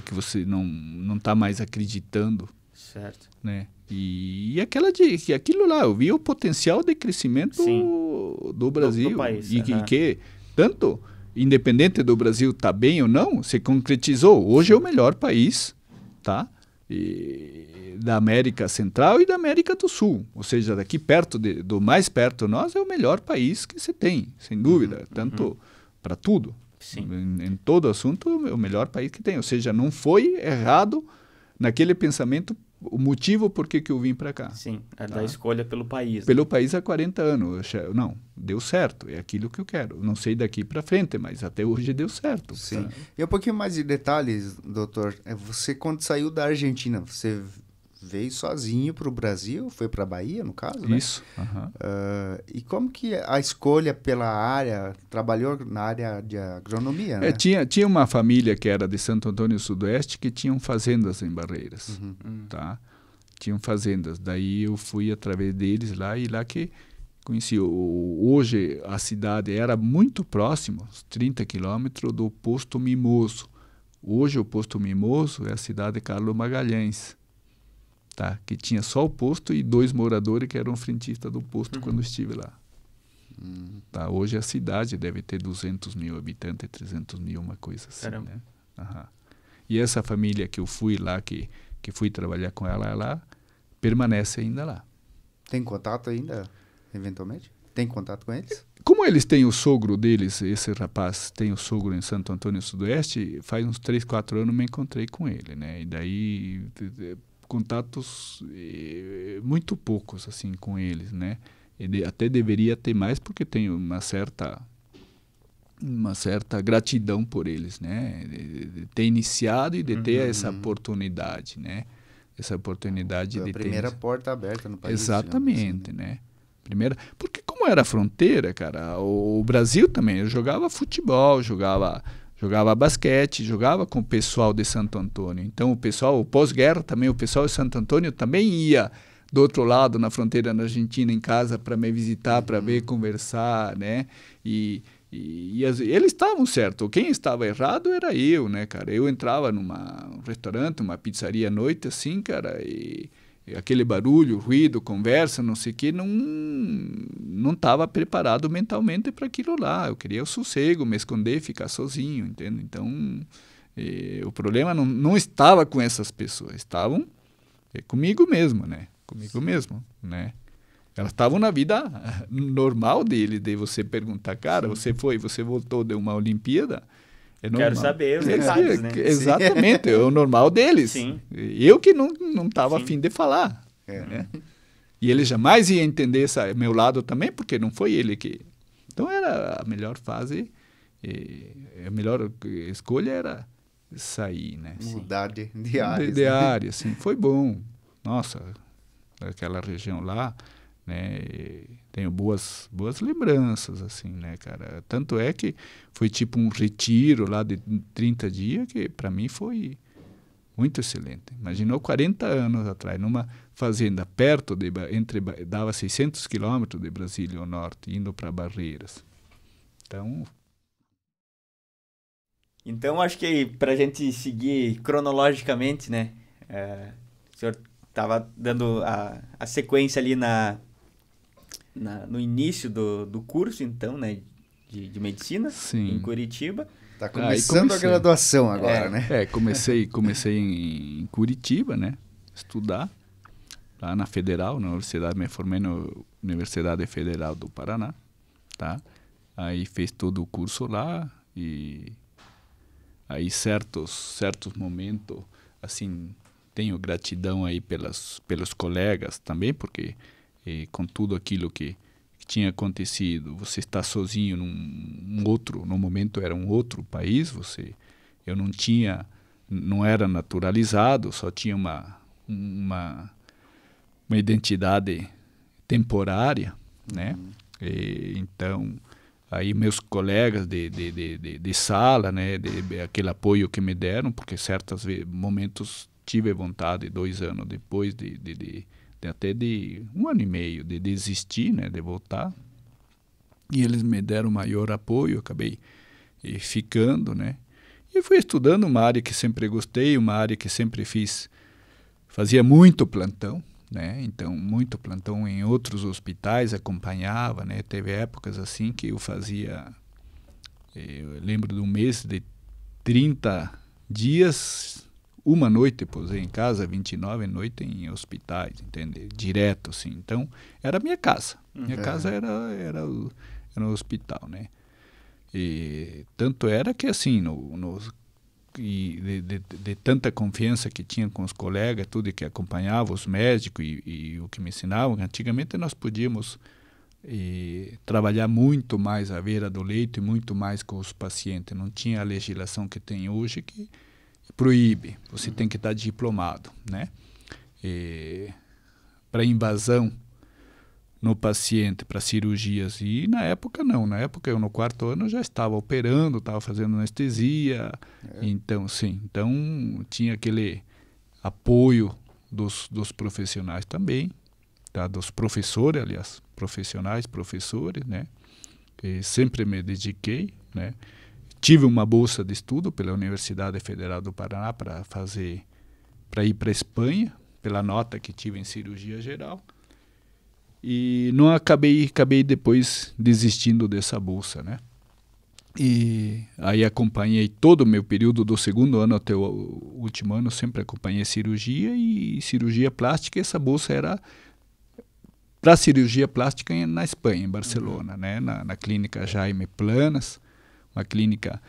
que você não está mais acreditando. Certo. Né? E aquilo lá, eu vi o potencial de crescimento do Brasil. Do país, que tanto... Independente do Brasil estar bem ou não, se concretizou. Hoje é o melhor país, tá? Da América Central e da América do Sul. Ou seja, daqui perto, do mais perto de nós, é o melhor país que você tem, sem dúvida. Tanto para tudo. Sim. Em todo assunto, é o melhor país que tem. Ou seja, não foi errado naquele pensamento o motivo por que eu vim para cá. Sim, da escolha pelo país. Pelo país há 40 anos. Não, deu certo, é aquilo que eu quero. Não sei daqui para frente, mas até hoje deu certo. Sim. E um pouquinho mais de detalhes, doutor. Você, quando saiu da Argentina, você veio sozinho para o Brasil? Foi para a Bahia, no caso, né? Isso. E como que a escolha pela área, trabalhou na área de agronomia, né? Tinha uma família que era de Santo Antônio Sudoeste que tinham fazendas em Barreiras, tá? Tinham fazendas. Daí eu fui através deles lá e lá que conheci. Hoje a cidade era muito próximo, 30 quilômetros do posto Mimoso. Hoje o posto Mimoso é a cidade de Carlos Magalhães. Tá, que tinha só o posto e 2 moradores que eram frentistas do posto quando estive lá. Tá, hoje a cidade deve ter 200 mil habitantes, 300 mil, uma coisa assim. Né? E essa família que eu fui lá, que fui trabalhar com ela permanece ainda lá. Tem contato ainda, eventualmente? Tem contato com eles? Como eles têm o sogro deles, esse rapaz tem o sogro em Santo Antônio Sudoeste, faz uns 3, 4 anos me encontrei com ele, né? E daí... contatos muito poucos assim com eles, né? Ele até deveria ter mais porque tenho uma certa gratidão por eles, né? De ter iniciado e de ter essa oportunidade, né? Essa oportunidade foi de a primeira porta aberta no país. Exatamente, assim, né? Porque como era fronteira, cara, o Brasil também, eu jogava futebol, jogava basquete, jogava com o pessoal de Santo Antônio. Então, o pós-guerra também, o pessoal de Santo Antônio também ia do outro lado, na fronteira na Argentina, em casa, para me visitar, para ver, conversar, né? E eles estavam certos. Quem estava errado era eu, né, cara? Eu entrava num restaurante, uma pizzaria à noite, assim, cara, e aquele barulho, ruído, conversa, não sei o quê, não estava preparado mentalmente para aquilo lá. Eu queria o sossego, me esconder, ficar sozinho, entende? Então, o problema não estava com essas pessoas, estavam comigo mesmo, né? Comigo mesmo, né? Elas estavam na vida normal dele, de você perguntar, cara, você voltou de uma Olimpíada? É normal. Quero saber os detalhes, né? Exatamente, é o normal deles. Sim. Eu que não estava a fim de falar. Né? E ele jamais ia entender meu lado também, porque não foi ele que... Então era a melhor fase, a melhor escolha era sair, né? Mudar de área. De área, sim. Foi bom. Nossa, aquela região lá, né? Tenho boas lembranças, assim, né, cara? Tanto é que foi tipo um retiro lá de 30 dias que para mim foi muito excelente. Imaginou 40 anos atrás, numa fazenda perto, dava 600 quilômetros de Brasília ao norte, indo para Barreiras. Então, acho que para a gente seguir cronologicamente, né, o senhor estava dando a sequência ali no início do curso, então, né, de medicina. Sim. Em Curitiba. Está começando a graduação agora, né? Comecei em Curitiba, né, estudar lá na Federal, na universidade, me formei na Universidade Federal do Paraná, tá? Aí fez todo o curso lá e aí certos momentos, assim, tenho gratidão aí pelos colegas também, porque com tudo aquilo que tinha acontecido, você está sozinho no momento era um outro país, eu não era naturalizado, só tinha uma identidade temporária, né? Então, aí meus colegas de sala, né, aquele apoio que me deram, porque certos momentos tive vontade, 2 anos depois até de 1 ano e meio, de desistir, né, de voltar. E eles me deram maior apoio, acabei ficando, né? E fui estudando uma área que sempre gostei, uma área que sempre fazia muito plantão, né? Então, muito plantão em outros hospitais, acompanhava, né? Teve épocas assim que eu fazia, eu lembro de um mês de 30 dias, uma noite posei em casa, 29 noites em hospitais, entende? Direto, assim. Então, era a minha casa. Minha casa era o hospital, né? E tanto era que, assim, de tanta confiança que tinha com os colegas, tudo que acompanhava, os médicos e o que me ensinavam, antigamente nós podíamos trabalhar muito mais à beira do leito e muito mais com os pacientes. Não tinha a legislação que tem hoje que proíbe, você tem que estar diplomado, né? Para invasão no paciente, para cirurgias, e na época não, na época eu no 4º ano já estava operando, estava fazendo anestesia, então sim, então tinha aquele apoio dos profissionais também, tá? Dos professores, aliás, professores, né? E sempre me dediquei, né? Tive uma bolsa de estudo pela Universidade Federal do Paraná para ir para a Espanha, pela nota que tive em cirurgia geral. E não acabei depois desistindo dessa bolsa, né? E aí acompanhei todo o meu período do 2º ano até o último ano, sempre acompanhei cirurgia e cirurgia plástica. E essa bolsa era para cirurgia plástica na Espanha, em Barcelona, né? Na clínica Jaime Planas, uma clínica,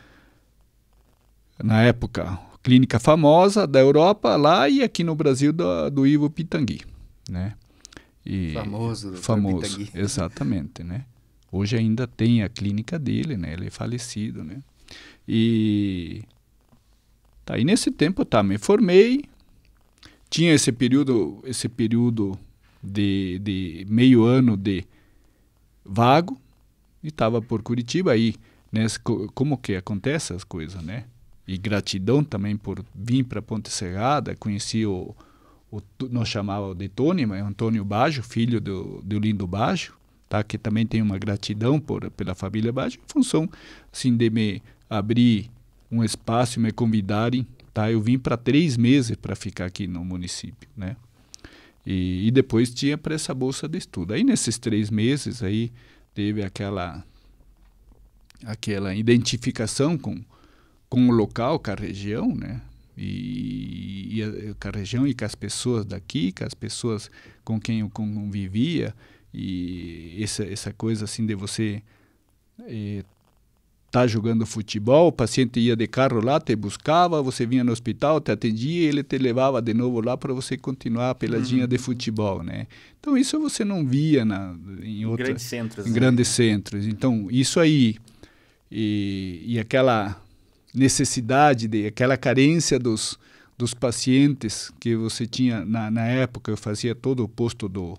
na época, clínica famosa da Europa lá e aqui no Brasil do Ivo Pitangui, né? Famoso, Pitangui. Exatamente, né? Hoje ainda tem a clínica dele, né? Ele é falecido, né? E nesse tempo, me formei, tinha esse período de meio ano de vago e estava por Curitiba aí, né? Como que acontece as coisas, né? E gratidão também por vir para Ponte Serrada, conheci nós chamávamos de Tony, mas é Antônio Baggio, filho do Lindo Baggio, tá? Que também tem uma gratidão pela família Baggio, em função assim, de me abrir um espaço e me convidarem, tá? Eu vim para 3 meses para ficar aqui no município, né? E depois tinha para essa bolsa de estudo. Aí nesses 3 meses aí teve aquela identificação com o local, com a região, né? E com a região e com as pessoas daqui, com as pessoas com quem eu convivia, e essa coisa assim de você tá jogando futebol, o paciente ia de carro lá, te buscava, você vinha no hospital, te atendia e ele te levava de novo lá para você continuar a peladinha de futebol, né? Então isso você não via em grandes centros. Em grandes centros. Então isso aí e aquela necessidade, aquela carência dos pacientes que você tinha na época. Eu fazia todo o posto do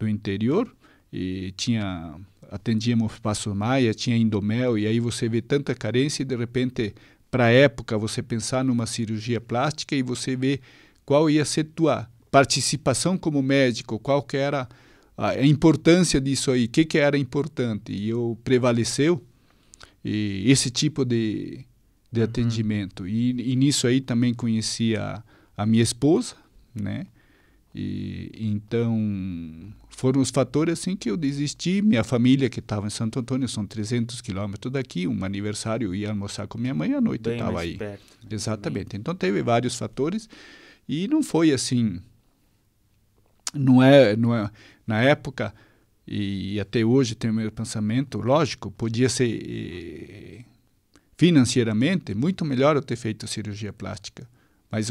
interior e atendíamos Passo Maia, tinha Indomel, e aí você vê tanta carência e de repente, para a época, você pensar numa cirurgia plástica e você vê qual ia ser tua participação como médico, qual que era a importância disso aí, o que era importante, e prevaleceu esse tipo de atendimento. E nisso aí também conheci a minha esposa, né? E então foram os fatores assim que eu desisti. Minha família que estava em Santo Antônio, são 300 quilômetros daqui, um aniversário, eu ia almoçar com minha mãe à noite, eu estava aí. Perto. Exatamente. Então teve vários fatores e não foi assim, não é na época, e até hoje tem o meu pensamento, lógico, podia ser financeiramente, muito melhor eu ter feito cirurgia plástica. Mas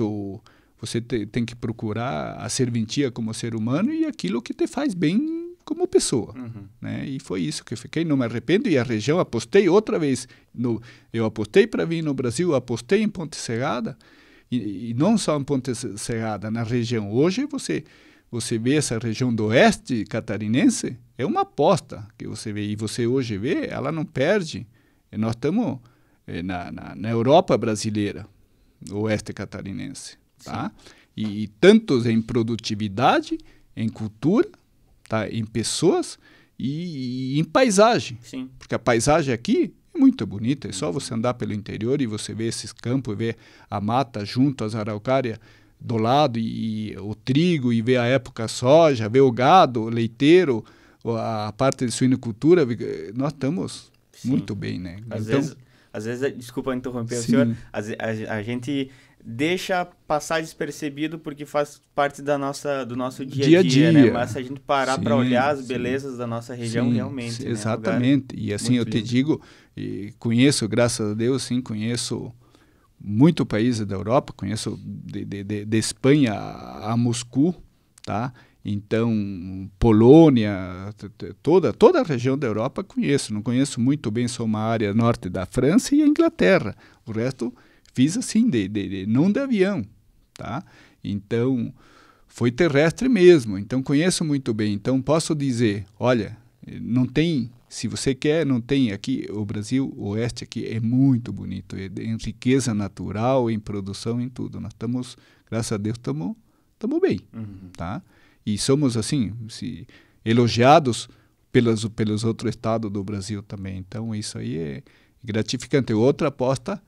você tem que procurar a serventia como ser humano e aquilo que te faz bem como pessoa. Né? E foi isso que eu fiquei, não me arrependo. E a região, apostei outra vez. Eu apostei para vir no Brasil, apostei em Ponte Serrada, e não só em Ponte Serrada, na região. Hoje você vê essa região do oeste catarinense, é uma aposta que você vê. E você hoje vê, ela não perde. E nós estamos na Europa brasileira, oeste catarinense. Tá? E tantos em produtividade, em cultura, tá? Em pessoas e em paisagem. Sim. Porque a paisagem aqui é muito bonita. É só você andar pelo interior e você vê esses campos, ver a mata junto às araucárias do lado e o trigo, e ver a época soja, ver o gado, o leiteiro, a parte de suinocultura. Nós estamos muito bem, né? Às vezes, desculpa interromper o senhor, a gente deixa passar despercebido porque faz parte do nosso dia a dia, né? Mas se a gente parar para olhar as belezas da nossa região, realmente, né? Exatamente. E assim, eu te digo, conheço, graças a Deus, sim, conheço muito países da Europa, conheço de Espanha a Moscou, tá? Então, Polônia, toda a região da Europa conheço. Não conheço muito bem, só uma área norte da França e a Inglaterra. O resto fiz assim, não de avião, tá? Então, foi terrestre mesmo. Então, conheço muito bem. Então, posso dizer, olha, não tem, se você quer, não tem aqui, o Brasil, o oeste aqui é muito bonito, em riqueza natural, em produção, em tudo. Nós estamos, graças a Deus, estamos bem, tá? E somos, assim, elogiados pelos outros estados do Brasil também. Então, isso aí é gratificante. Outra aposta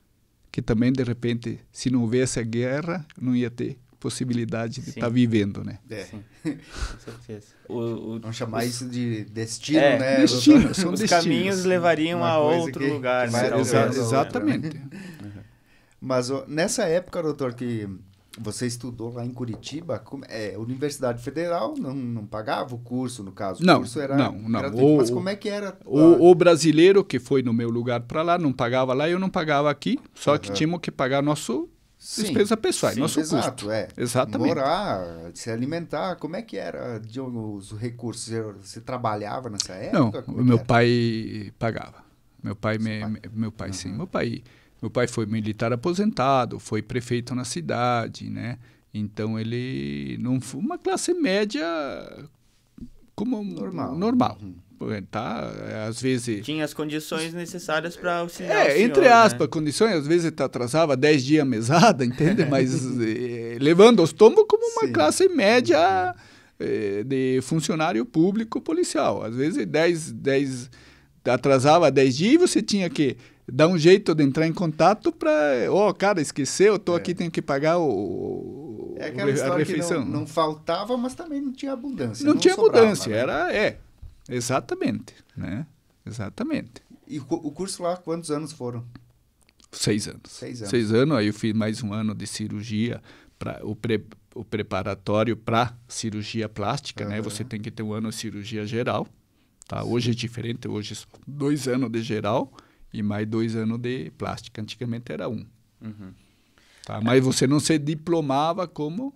que também, de repente, se não houvesse a guerra, não ia ter possibilidade de estar vivendo, né? Sim, com certeza. Vamos chamar isso de destino, né? Destino, os caminhos levariam a outro lugar. Né? Exatamente. Mas nessa época, doutor, que você estudou lá em Curitiba, a Universidade Federal não pagava o curso, no caso? Não, o curso era não. Mas como é que era? O brasileiro que foi no meu lugar para lá, não pagava lá, eu não pagava aqui, só que tínhamos que pagar nosso despesa pessoal, nosso custo. Exatamente. Morar, se alimentar, como é que era os recursos? Você trabalhava nessa época? Não, meu pai pagava. Meu pai, sim. Meu pai foi militar aposentado, foi prefeito na cidade, né? Então ele não foi uma classe média como normal. Tá? Às vezes tinha as condições necessárias para auxiliar o senhor, entre aspas, condições, às vezes atrasava 10 dias a mesada, entende? Mas levando os tombos como uma classe média de funcionário público policial. Às vezes atrasava 10 dias e você tinha que dar um jeito de entrar em contato para... cara, esqueceu, eu estou aqui, tenho que pagar a refeição. Que não faltava, mas também não tinha abundância. Não tinha sobrava, abundância, né? Exatamente, né? Exatamente. E o curso lá, quantos anos foram? 6 anos. 6 anos, aí eu fiz mais um ano de cirurgia, o preparatório para cirurgia plástica, né? Você tem que ter um ano de cirurgia geral, tá? Hoje é diferente, hoje são 2 anos de geral e mais 2 anos de plástica. Antigamente era 1. Tá? Mas você não se diplomava como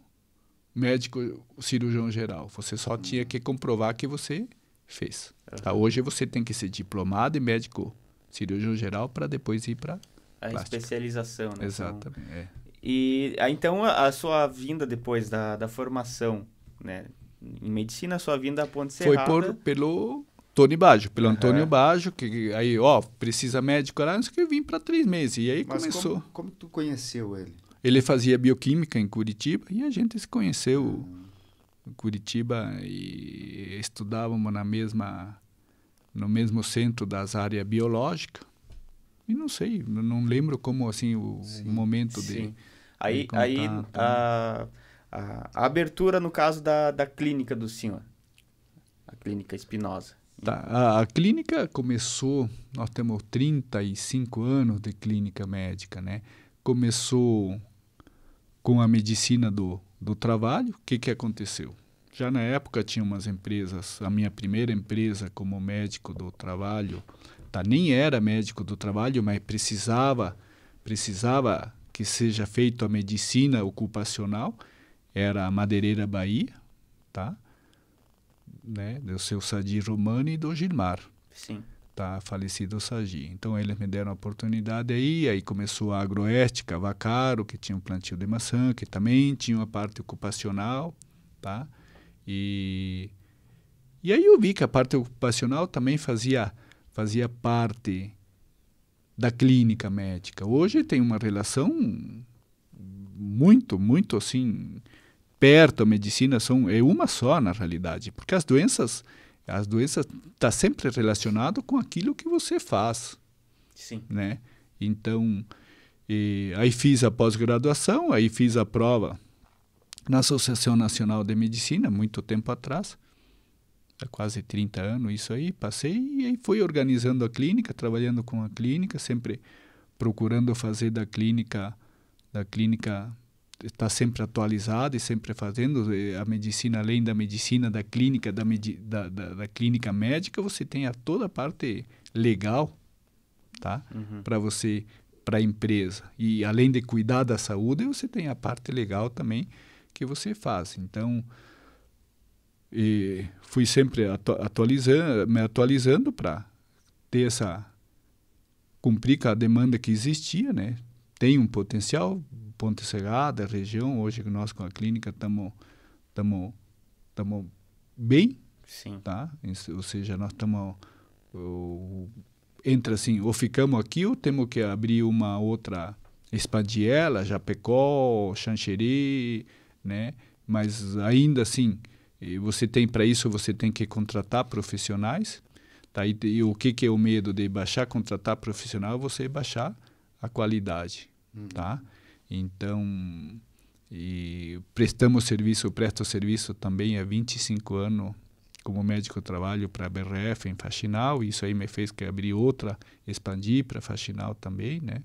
médico cirurgião geral. Você só tinha que comprovar que você fez. Tá? Hoje você tem que ser diplomado em médico cirurgião geral para depois ir para a especialização, né? Exatamente. E então a sua vinda depois da formação, né, em medicina, a sua vinda a Ponte Serrada foi pelo Tony Baggio, pelo Antônio Baggio, que aí, precisa médico lá, que eu vim para 3 meses. E aí começou. Como tu conheceu ele? Ele fazia bioquímica em Curitiba e a gente se conheceu em Curitiba e estudávamos no mesmo centro das áreas biológicas. E não sei, não lembro como assim o momento de... Aí a abertura, no caso da clínica do senhor, a clínica Espinosa. Tá, a clínica começou, nós temos 35 anos de clínica médica, né? Começou com a medicina do trabalho. O que aconteceu? Já na época tinha umas empresas, a minha primeira empresa como médico do trabalho tá? Nem era médico do trabalho, mas precisava que seja feito a medicina ocupacional. Era a Madeireira Bahia, tá? Né? Do seu Sadi Romani e do Gilmar. Sim. Tá? Falecido Sadi. Então, eles me deram a oportunidade aí começou a Agroeste, Cavacaro, que tinha um plantio de maçã, que também tinha uma parte ocupacional, tá? E aí eu vi que a parte ocupacional também fazia parte da clínica médica. Hoje tem uma relação muito, muito assim, perto. A medicina é uma só na realidade, porque as doenças tá sempre relacionado com aquilo que você faz. Sim. Né? Então, aí fiz a pós-graduação, aí fiz a prova na Associação Nacional de Medicina, muito tempo atrás, há quase 30 anos, isso aí, passei e aí fui organizando a clínica, trabalhando com a clínica, sempre procurando fazer da clínica está sempre atualizado e sempre fazendo a medicina, além da medicina, da clínica, da clínica médica, você tem toda a parte legal, tá? Para a empresa. E além de cuidar da saúde, você tem a parte legal também que você faz. Então, fui sempre me atualizando para cumprir com a demanda que existia, né? Tem um potencial, Ponte Serrada, região, hoje nós com a clínica estamos bem, sim, tá? Ou seja, nós estamos entra assim, ou ficamos aqui ou temos que abrir uma outra, expandir ela, Japecó, Xanxerê, né? Mas ainda assim, para isso você tem que contratar profissionais, tá? E o que é o medo de contratar profissional? Você baixar a qualidade, tá? Então, presto serviço também há 25 anos como médico, trabalho para a BRF em Faxinal, isso aí me fez que abrir outra, expandir para Faxinal também, né?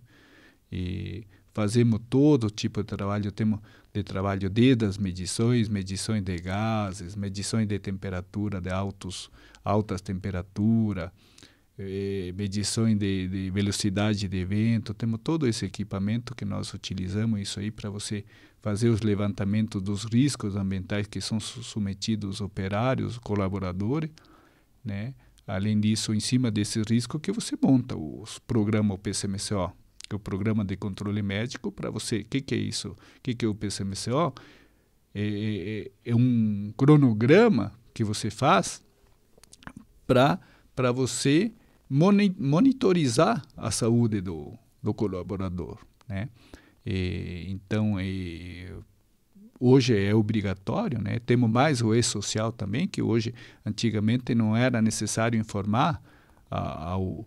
E fazemos todo tipo de trabalho, temos de trabalho desde as medições de gases, medições de temperatura, de altas temperaturas, medições de velocidade de vento, temos todo esse equipamento que nós utilizamos, isso aí para você fazer os levantamentos dos riscos ambientais que são submetidos operários, colaboradores, né? Além disso, em cima desse risco que você monta os programas, o PCMCO, que é o Programa de Controle Médico, para você. O que é isso? O que é o PCMCO? É um cronograma que você faz para você monitorizar a saúde do colaborador, né? Então, hoje é obrigatório, né? Temos mais o E-Social também, que hoje, antigamente, não era necessário informar ao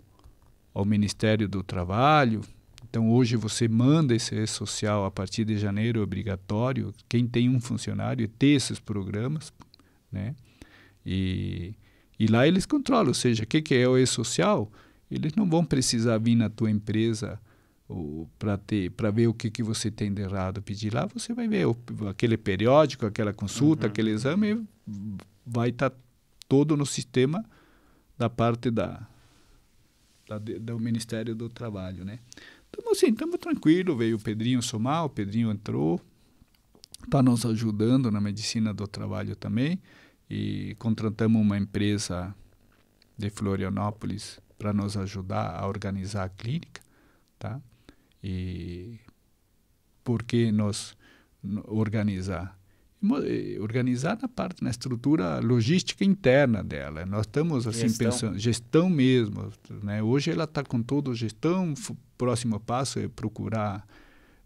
Ministério do Trabalho. Então, hoje você manda esse E-Social, a partir de janeiro é obrigatório, quem tem um funcionário ter esses programas, né? E lá eles controlam, ou seja, o que é o E-Social? Eles não vão precisar vir na tua empresa para ver o que você tem de errado. Pedir lá, você vai ver aquele periódico, aquela consulta, aquele exame, vai estar todo no sistema da parte do Ministério do Trabalho, né? Então, assim, estamos tranquilos. Veio o Pedrinho Somar, o Pedrinho entrou, está nos ajudando na medicina do trabalho também, e contratamos uma empresa de Florianópolis para nos ajudar a organizar a clínica, tá? E por que nós organizar na estrutura logística interna dela. Nós estamos assim pensando, gestão mesmo, né? Hoje ela está com toda a gestão. O próximo passo é procurar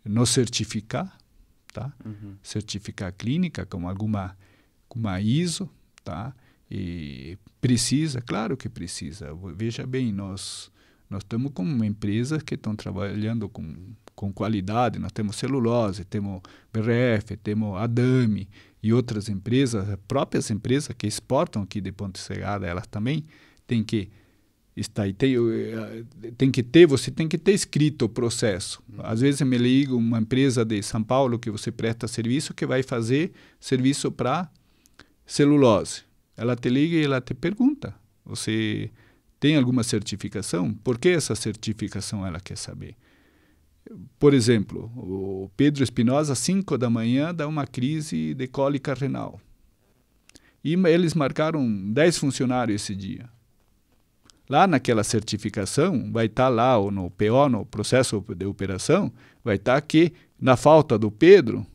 nos certificar, tá? Certificar a clínica com uma ISO, tá? E claro que precisa. Veja bem, nós estamos com uma empresa que estão trabalhando com qualidade. Nós temos celulose, temos BRF, temos Adame e outras empresas, próprias empresas que exportam aqui de Ponte Serrada, elas também têm que estar. Você tem que ter escrito o processo. Às vezes me liga uma empresa de São Paulo que você presta serviço, que vai fazer serviço para celulose. Ela te liga e ela te pergunta: você tem alguma certificação? Por que essa certificação ela quer saber? Por exemplo, o Pedro Espinosa, às 5 da manhã, dá uma crise de cólica renal. E eles marcaram 10 funcionários esse dia. Lá naquela certificação, vai estar lá no PO, no processo de operação, vai estar que, na falta do Pedro,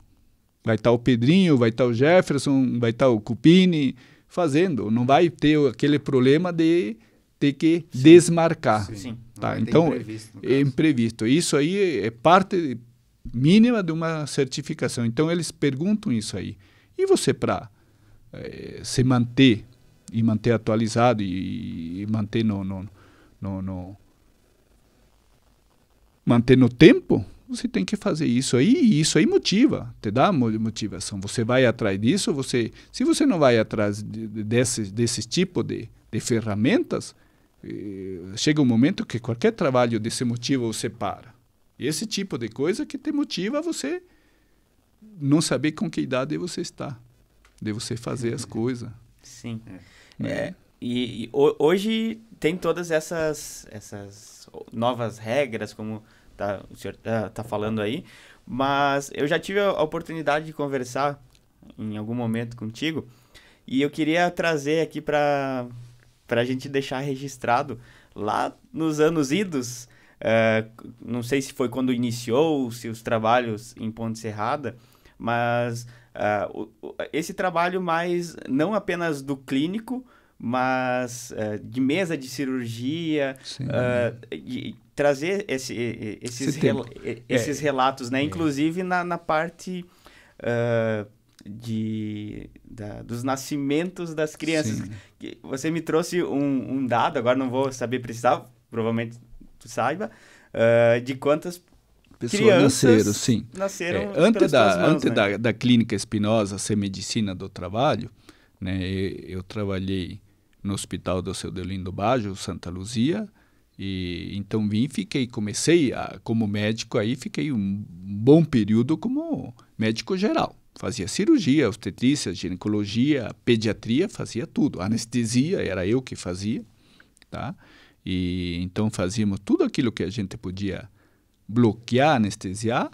vai estar o Pedrinho, vai estar o Jefferson, vai estar o Cupini fazendo. Não vai ter aquele problema de ter que desmarcar. Sim. Tá? Então, é imprevisto. Isso aí é parte mínima de uma certificação. Então, eles perguntam isso aí. E você, para se manter e manter atualizado e manter manter no tempo, você tem que fazer isso aí, e isso aí motiva, te dá motivação. Você vai atrás disso, se você não vai atrás desse tipo de ferramentas, chega um momento que qualquer trabalho desse motivo você para. E esse tipo de coisa que te motiva a você não saber com que idade você está, de você fazer as coisas. Sim. E hoje tem todas essas novas regras, como o senhor está falando aí, mas eu já tive a oportunidade de conversar em algum momento contigo, e eu queria trazer aqui para a gente deixar registrado, lá nos anos idos, não sei se foi quando iniciou os trabalhos em Ponte Serrada, mas esse trabalho mais, não apenas do clínico, mas de mesa de cirurgia, de trazer esses relatos, né? Inclusive na parte dos nascimentos das crianças. Você me trouxe um dado, agora não vou saber precisar, provavelmente tu saiba, de quantas crianças nasceram antes da Clínica Espinosa ser medicina do trabalho, né, eu trabalhei no Hospital do Seu Deolindo Baggio, Santa Luzia, e então comecei como médico, aí fiquei um bom período como médico geral. Fazia cirurgia, obstetrícia, ginecologia, pediatria, fazia tudo. Anestesia era eu que fazia, tá? E então fazíamos tudo aquilo que a gente podia bloquear, anestesiar,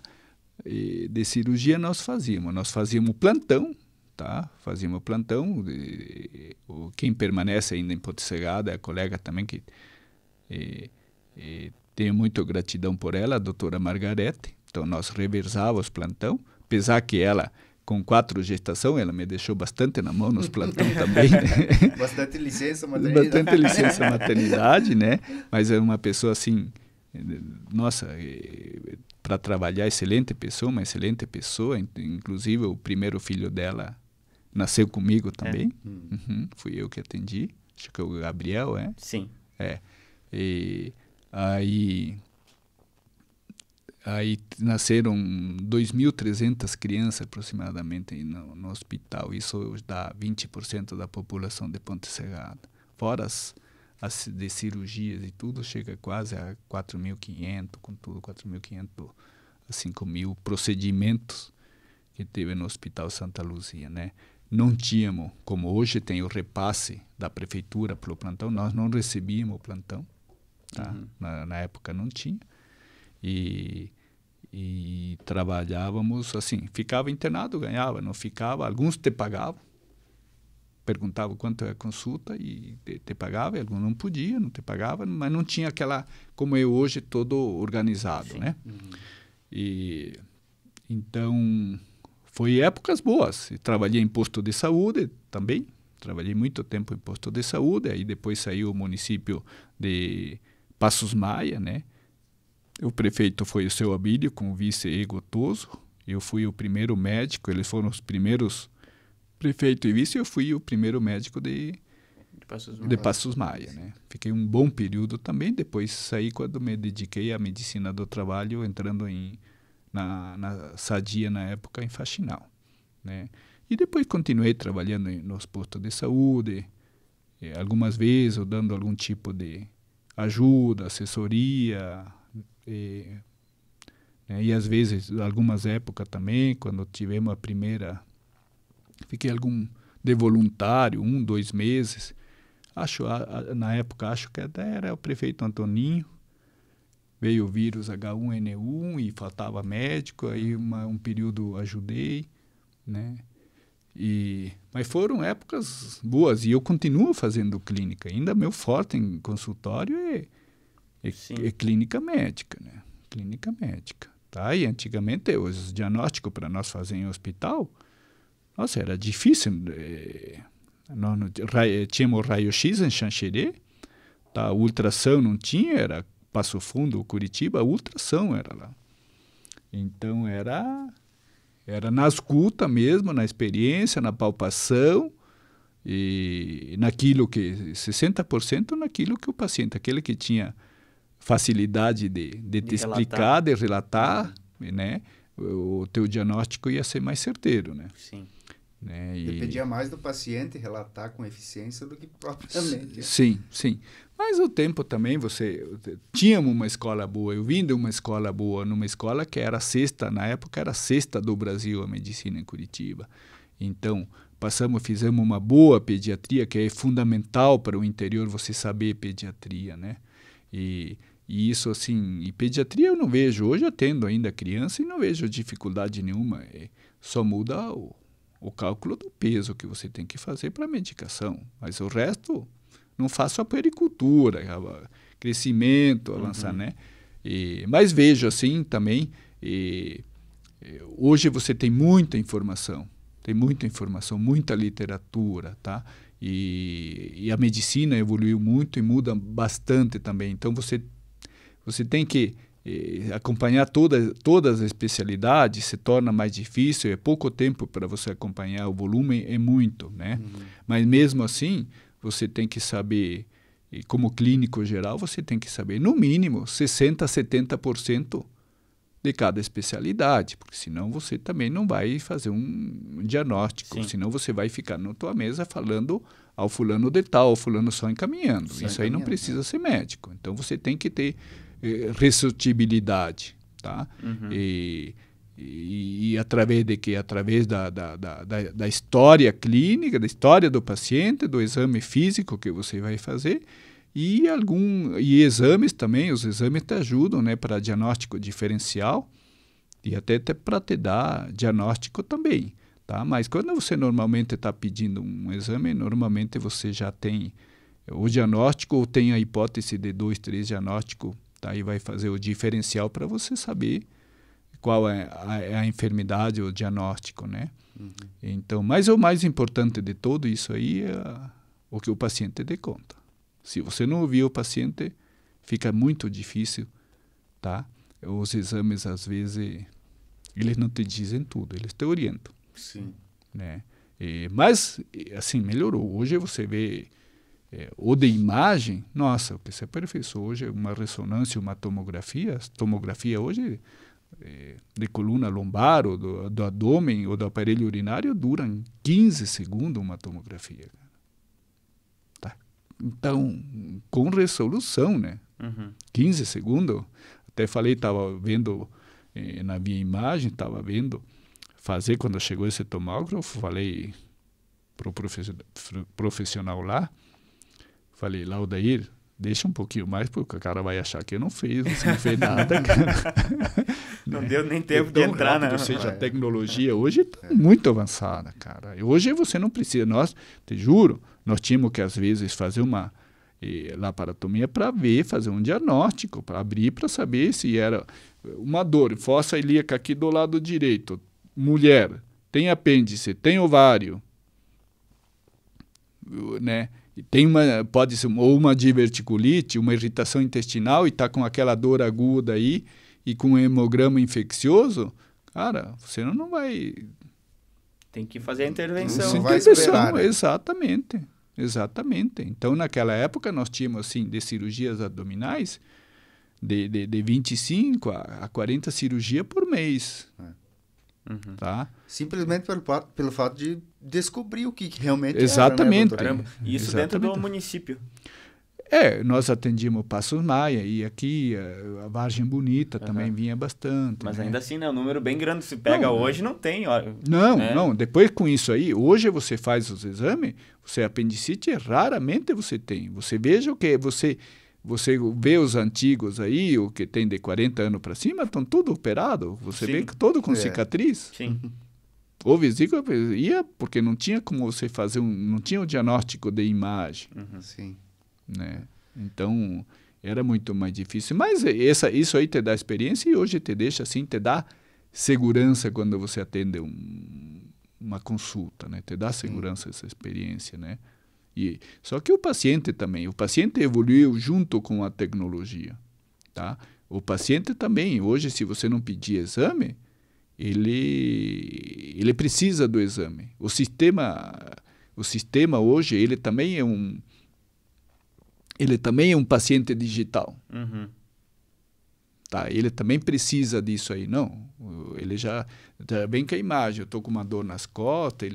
e de cirurgia nós fazíamos plantão, tá? Fazíamos plantão, quem permanece ainda em Ponte Serrada é a colega também que tenho muita gratidão por ela, a doutora Margarete. Então nós revezávamos plantão, apesar que ela, com 4 gestação, ela me deixou bastante na mão nos plantão também, né? Bastante licença maternidade. Bastante licença maternidade, né? Mas é uma pessoa assim, nossa, para trabalhar, uma excelente pessoa, inclusive o primeiro filho dela nasceu comigo também, fui eu que atendi, acho que é o Gabriel, é? Sim. E aí nasceram 2.300 crianças aproximadamente no hospital, isso dá 20% da população de Ponte Serrada, fora as de cirurgias e tudo, chega quase a 4.500, com tudo, 4.500 a 5.000 procedimentos que teve no Hospital Santa Luzia, né? Não tínhamos, como hoje tem o repasse da prefeitura para o plantão, nós não recebíamos o plantão, tá? Na época não tinha, e trabalhávamos assim, ficava internado, ganhava, não ficava, alguns te pagavam, perguntava quanto é a consulta e te pagava, alguns não podia, não te pagava, mas não tinha aquela, como é hoje, todo organizado, né? E então foi épocas boas. Trabalhei em posto de saúde também, trabalhei muito tempo em posto de saúde, aí depois saiu o município de Passos Maia, né? O prefeito foi o seu Abílio, com o vice Egotoso, eu fui o primeiro médico, eles foram os primeiros prefeito e vice, eu fui o primeiro médico de Passos Maia, né? Fiquei um bom período também, depois saí quando me dediquei à medicina do trabalho, entrando na Sadia, na época, em Faxinal, né? E depois continuei trabalhando nos postos de saúde, algumas vezes, ou dando algum tipo de ajuda, assessoria, né? E às vezes, algumas épocas também, quando tivemos a primeira... Fiquei de voluntário, 1, 2 meses, na época, acho que até era o prefeito Antoninho, veio o vírus H1N1 e faltava médico, aí um período ajudei, né? Mas foram épocas boas, e eu continuo fazendo clínica. Ainda meu forte em consultório é clínica médica, né? Clínica médica, tá? E antigamente os diagnósticos para nós fazer em hospital, nossa, era difícil. Nós tínhamos raio-x em Xanxerê, tá? Ultrassom não tinha, era Passo Fundo, Curitiba, ultrassom era lá. Então era na escuta mesmo, na experiência, na palpação, e naquilo que 60% naquilo que o paciente, aquele que tinha facilidade de te explicar, de relatar, né? O teu diagnóstico ia ser mais certeiro, né? Sim. Né? Dependia mais do paciente relatar com eficiência do que propriamente. Sim, sim. Mas o tempo também, tínhamos uma escola boa, eu vim de uma escola boa, numa escola que era na época era a sexta do Brasil, a medicina em Curitiba. Então, fizemos uma boa pediatria, que é fundamental para o interior você saber pediatria, né? E isso, assim, e pediatria eu não vejo, hoje eu atendo ainda criança e não vejo dificuldade nenhuma, só muda o cálculo do peso que você tem que fazer para a medicação, mas o resto não faço a puericultura, crescimento, avançar, né? Mas vejo assim também, hoje você tem muita informação, muita literatura, tá? E a medicina evoluiu muito e muda bastante também, então você tem que acompanhar todas as especialidades, se torna mais difícil, é pouco tempo para você acompanhar, o volume é muito, né? Mas mesmo assim, você tem que saber, como clínico geral, você tem que saber, no mínimo, 60% a 70% de cada especialidade, porque senão você também não vai fazer um diagnóstico, senão você vai ficar na tua mesa falando ao fulano de tal, ao fulano só encaminhando. Isso aí não precisa ser médico. Então, você tem que ter receptibilidade, tá? E através de quê? Através da história clínica, da história do paciente, do exame físico que você vai fazer e exames também. Os exames te ajudam, né, para diagnóstico diferencial e até para te dar diagnóstico também, tá? Mas quando você normalmente está pedindo um exame, normalmente você já tem o diagnóstico ou tem a hipótese de 2, 3 diagnósticos, tá? E vai fazer o diferencial para você saber qual é a enfermidade, o diagnóstico, né? Então, mas o mais importante de tudo isso aí é o que o paciente dê conta. Se você não ouvir o paciente, fica muito difícil, tá? Os exames, às vezes, eles não te dizem tudo, eles te orientam. Sim. Né? Mas, assim, melhorou. Hoje você vê o de imagem, nossa, o que se aperfeiçoou hoje é uma ressonância, uma tomografia. Tomografia hoje de coluna lombar, ou do abdômen, ou do aparelho urinário, dura 15 segundos uma tomografia. Tá? Então, com resolução, né? 15 segundos. Até falei, estava vendo na minha imagem, estava vendo fazer, quando chegou esse tomógrafo, falei para o profissional lá, falei, Laudair, deixa um pouquinho mais, porque o cara vai achar que eu não fiz, você não fez nada, cara. Não deu nem tempo de entrar, né? Ou seja, a tecnologia hoje está muito avançada, cara. Hoje você não precisa, nós, te juro, nós tínhamos que às vezes fazer uma laparotomia para ver, fazer um diagnóstico, para abrir, para saber se era uma dor, fossa ilíaca aqui do lado direito, mulher, tem apêndice, tem ovário, né? Tem pode ser ou uma diverticulite, uma irritação intestinal e está com aquela dor aguda aí e com um hemograma infeccioso, cara, você não vai... Tem que fazer a intervenção. Não vai esperar, né? Exatamente. Então, naquela época, nós tínhamos, assim, de cirurgias abdominais, de 25 a 40 cirurgias por mês. Tá? Simplesmente pelo fato de descobrir o que realmente exatamente. era, né, Isso dentro do município. Nós atendíamos Passos Maia e aqui a Vargem Bonita também vinha bastante. Mas né? ainda assim, né? Um número bem grande. Se pega hoje, não tem. Ó, não. Depois com isso aí, hoje você faz os exames, apendicite raramente você tem. Você veja o que você vê os antigos aí, o que tem de 40 anos para cima, estão tudo operado. Você vê que todo com cicatriz. Sim. Ou vesícula ia porque não tinha como você fazer não tinha o diagnóstico de imagem. Sim. Né? Então, era muito mais difícil. Mas isso aí te dá experiência e hoje te deixa assim, te dá segurança quando você atende uma consulta, né? Te dá segurança essa experiência, né? Só que o paciente evoluiu junto com a tecnologia, tá? O paciente também, hoje, se você não pedir exame, ele precisa do exame. O sistema hoje, ele também é um paciente digital. Tá? Ele também precisa disso aí. Não, ele já bem com a imagem. Eu estou com uma dor nas costas.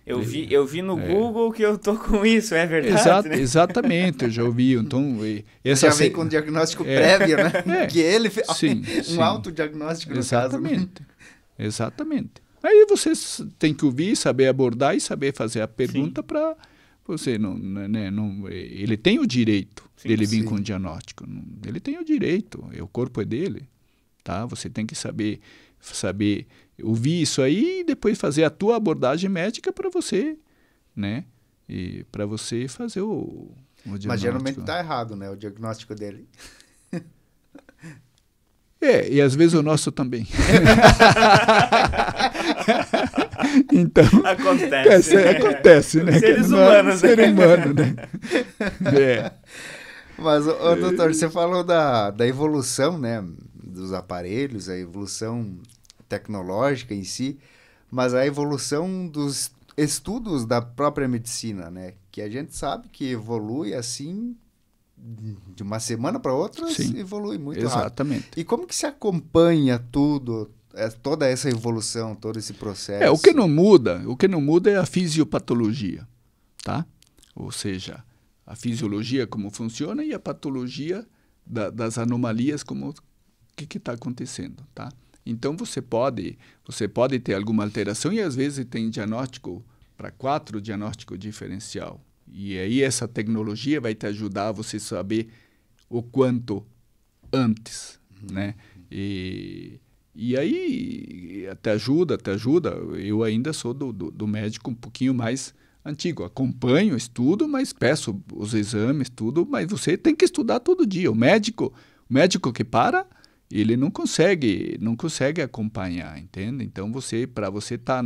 Eu vi no Google que eu estou com isso, é verdade? Né? Exatamente, eu já ouvi. Então, já vem com um diagnóstico prévio, né? Que ele fez sim. autodiagnóstico no exatamente, caso. Exatamente. Aí você tem que ouvir, saber abordar e saber fazer a pergunta para... Você ele tem o direito dele vir com o diagnóstico. Ele tem o direito, o corpo é dele. Tá? Você tem que saber ouvir isso aí e depois fazer a tua abordagem médica para você, né? E para você fazer o diagnóstico. Mas geralmente está errado, né? O diagnóstico dele. E às vezes o nosso também. Então, acontece, né? Seres humanos, né? Ser humano, né? Mas, doutor, você falou da evolução, né? Dos aparelhos, a evolução tecnológica em si, mas a evolução dos estudos da própria medicina, né? Que a gente sabe que evolui assim... de uma semana para outra, evolui muito rápido. Exatamente. E como que se acompanha toda essa evolução, todo esse processo? O que não muda é a fisiopatologia, tá? Ou seja, a fisiologia como funciona e a patologia das anomalias como que está acontecendo, tá? Então você pode ter alguma alteração e às vezes tem diagnóstico para 4 diagnóstico diferencial. E aí essa tecnologia vai te ajudar a você saber o quanto antes, né? E aí te ajuda. Eu ainda sou do médico um pouquinho mais antigo. Acompanho, estudo, mas peço os exames, tudo. Mas você tem que estudar todo dia. O médico que para, ele não consegue acompanhar, entende? Então, para você estar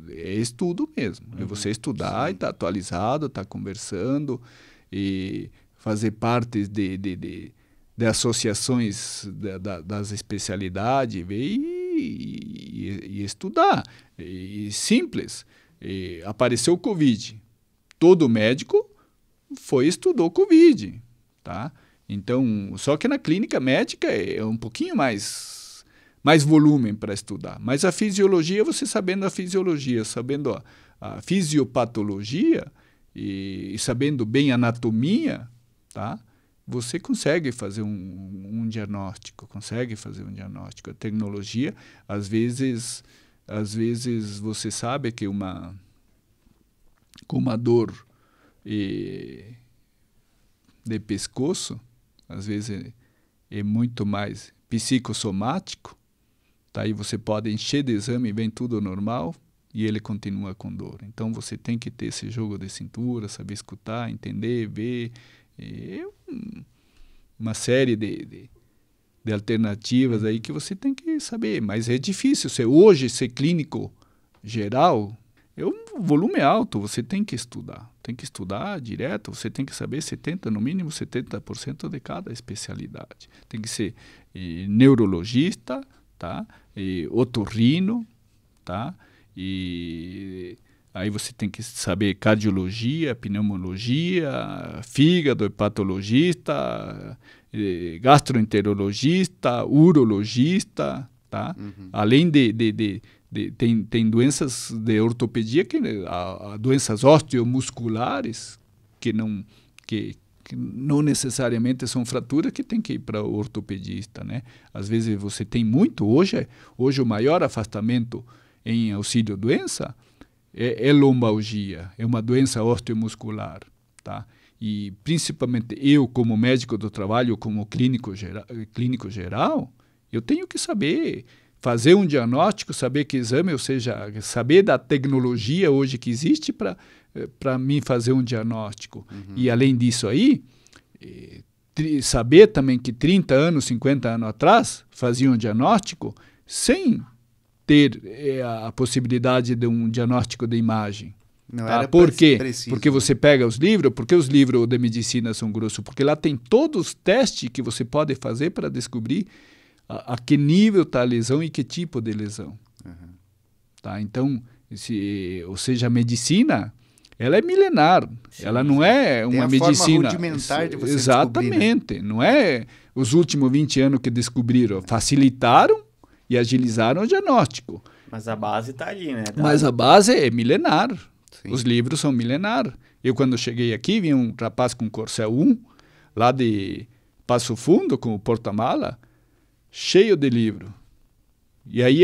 é estudo mesmo. É você estudar e estar atualizado, estar conversando e fazer parte de associações das especialidades e estudar. Simples. Apareceu o Covid. Todo médico estudou Covid, tá? Então, só que na clínica médica é um pouquinho mais volume para estudar. Mas a fisiologia, você sabendo a fisiologia, sabendo a fisiopatologia e sabendo bem a anatomia, tá? Você consegue fazer um diagnóstico, A tecnologia, às vezes você sabe que com uma dor de pescoço, às vezes é muito mais psicossomático, tá? Aí você pode encher de exame e vem tudo normal e ele continua com dor. Então você tem que ter esse jogo de cintura, saber escutar, entender, ver, uma série de alternativas aí que você tem que saber. Mas é difícil. Hoje ser clínico geral, o volume é alto, você tem que estudar. Tem que estudar direto, você tem que saber no mínimo 70% de cada especialidade. Tem que ser neurologista, tá? Otorrino, tá? E aí você tem que saber cardiologia, pneumologia, fígado, hepatologista, gastroenterologista, urologista, tá? Além tem doenças de ortopedia, doenças osteomusculares que que não necessariamente são fraturas que tem que ir para o ortopedista, né? Às vezes você tem muito. Hoje o maior afastamento em auxílio-doença é lombalgia, é uma doença osteomuscular, tá? E principalmente eu, como médico do trabalho, como clínico geral, eu tenho que saber fazer um diagnóstico, saber que exame, ou seja, saber da tecnologia hoje que existe para mim fazer um diagnóstico. E além disso aí, saber também que 30 anos, 50 anos atrás, fazia um diagnóstico sem ter a possibilidade de um diagnóstico de imagem. Não tá? era Por quê? preciso. Porque você pega os livros, porque os livros de medicina são grossos? Porque lá tem todos os testes que você pode fazer para descobrir a que nível está a lesão e que tipo de lesão. Tá? Então, ou seja, a medicina, ela é milenar. Sim, ela não é uma tem a medicina... forma rudimentar de você Exatamente. descobrir, né? Não é os últimos 20 anos que descobriram. Facilitaram e agilizaram o diagnóstico. Mas a base está ali, né? Mas a base é milenar. Sim. Os livros são milenar. Eu, quando cheguei aqui, vi um rapaz com Corcel 1, lá de Passo Fundo, com o porta-mala, cheio de livro. E aí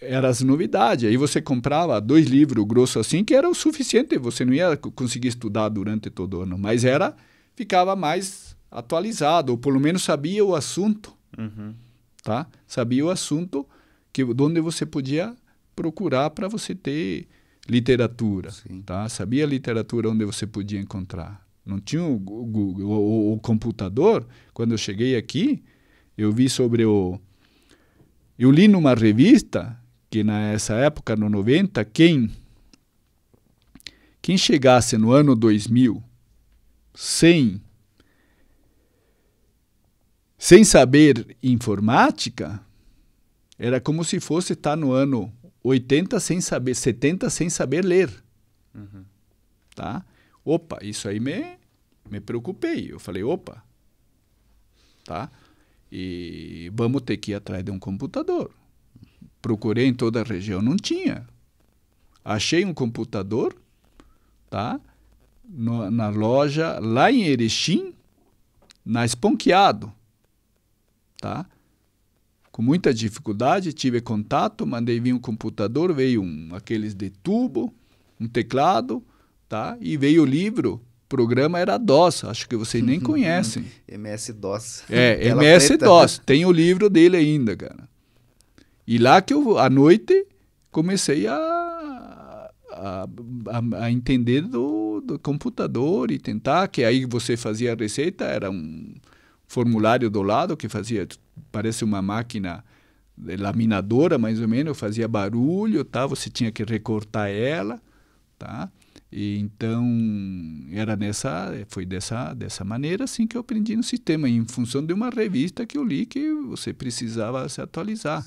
era as novidades. Aí você comprava 2 livros grossos assim, que era o suficiente. Você não ia conseguir estudar durante todo o ano. Mas ficava mais atualizado, ou pelo menos sabia o assunto. Tá? Sabia o assunto onde você podia procurar para você ter literatura. Tá? Sabia a literatura onde você podia encontrar. Não tinha o Google. O computador, quando eu cheguei aqui, eu vi sobre eu li numa revista que nessa época, no 90, quem chegasse no ano 2000 sem saber informática, era como se fosse estar no ano 80 sem saber, 70 sem saber ler. Tá? Opa, isso aí me preocupei. Eu falei, opa, tá? E vamos ter que ir atrás de um computador. Procurei em toda a região, não tinha. Achei um computador, tá? Na loja, lá em Erechim, na Esponqueado, tá? Com muita dificuldade, tive contato, mandei vir um computador, veio aqueles de tubo, um teclado, tá? E veio o livro. O programa era DOS, acho que vocês nem conhecem. MS-DOS. MS-DOS. Tem o livro dele ainda, cara. E lá que eu, à noite, comecei a entender do computador e tentar, que aí você fazia a receita, era um formulário do lado que fazia, parece uma máquina laminadora, mais ou menos, fazia barulho, tá? Você tinha que recortar ela, tá? E então, foi dessa maneira assim que eu aprendi no sistema, em função de uma revista que eu li que você precisava se atualizar.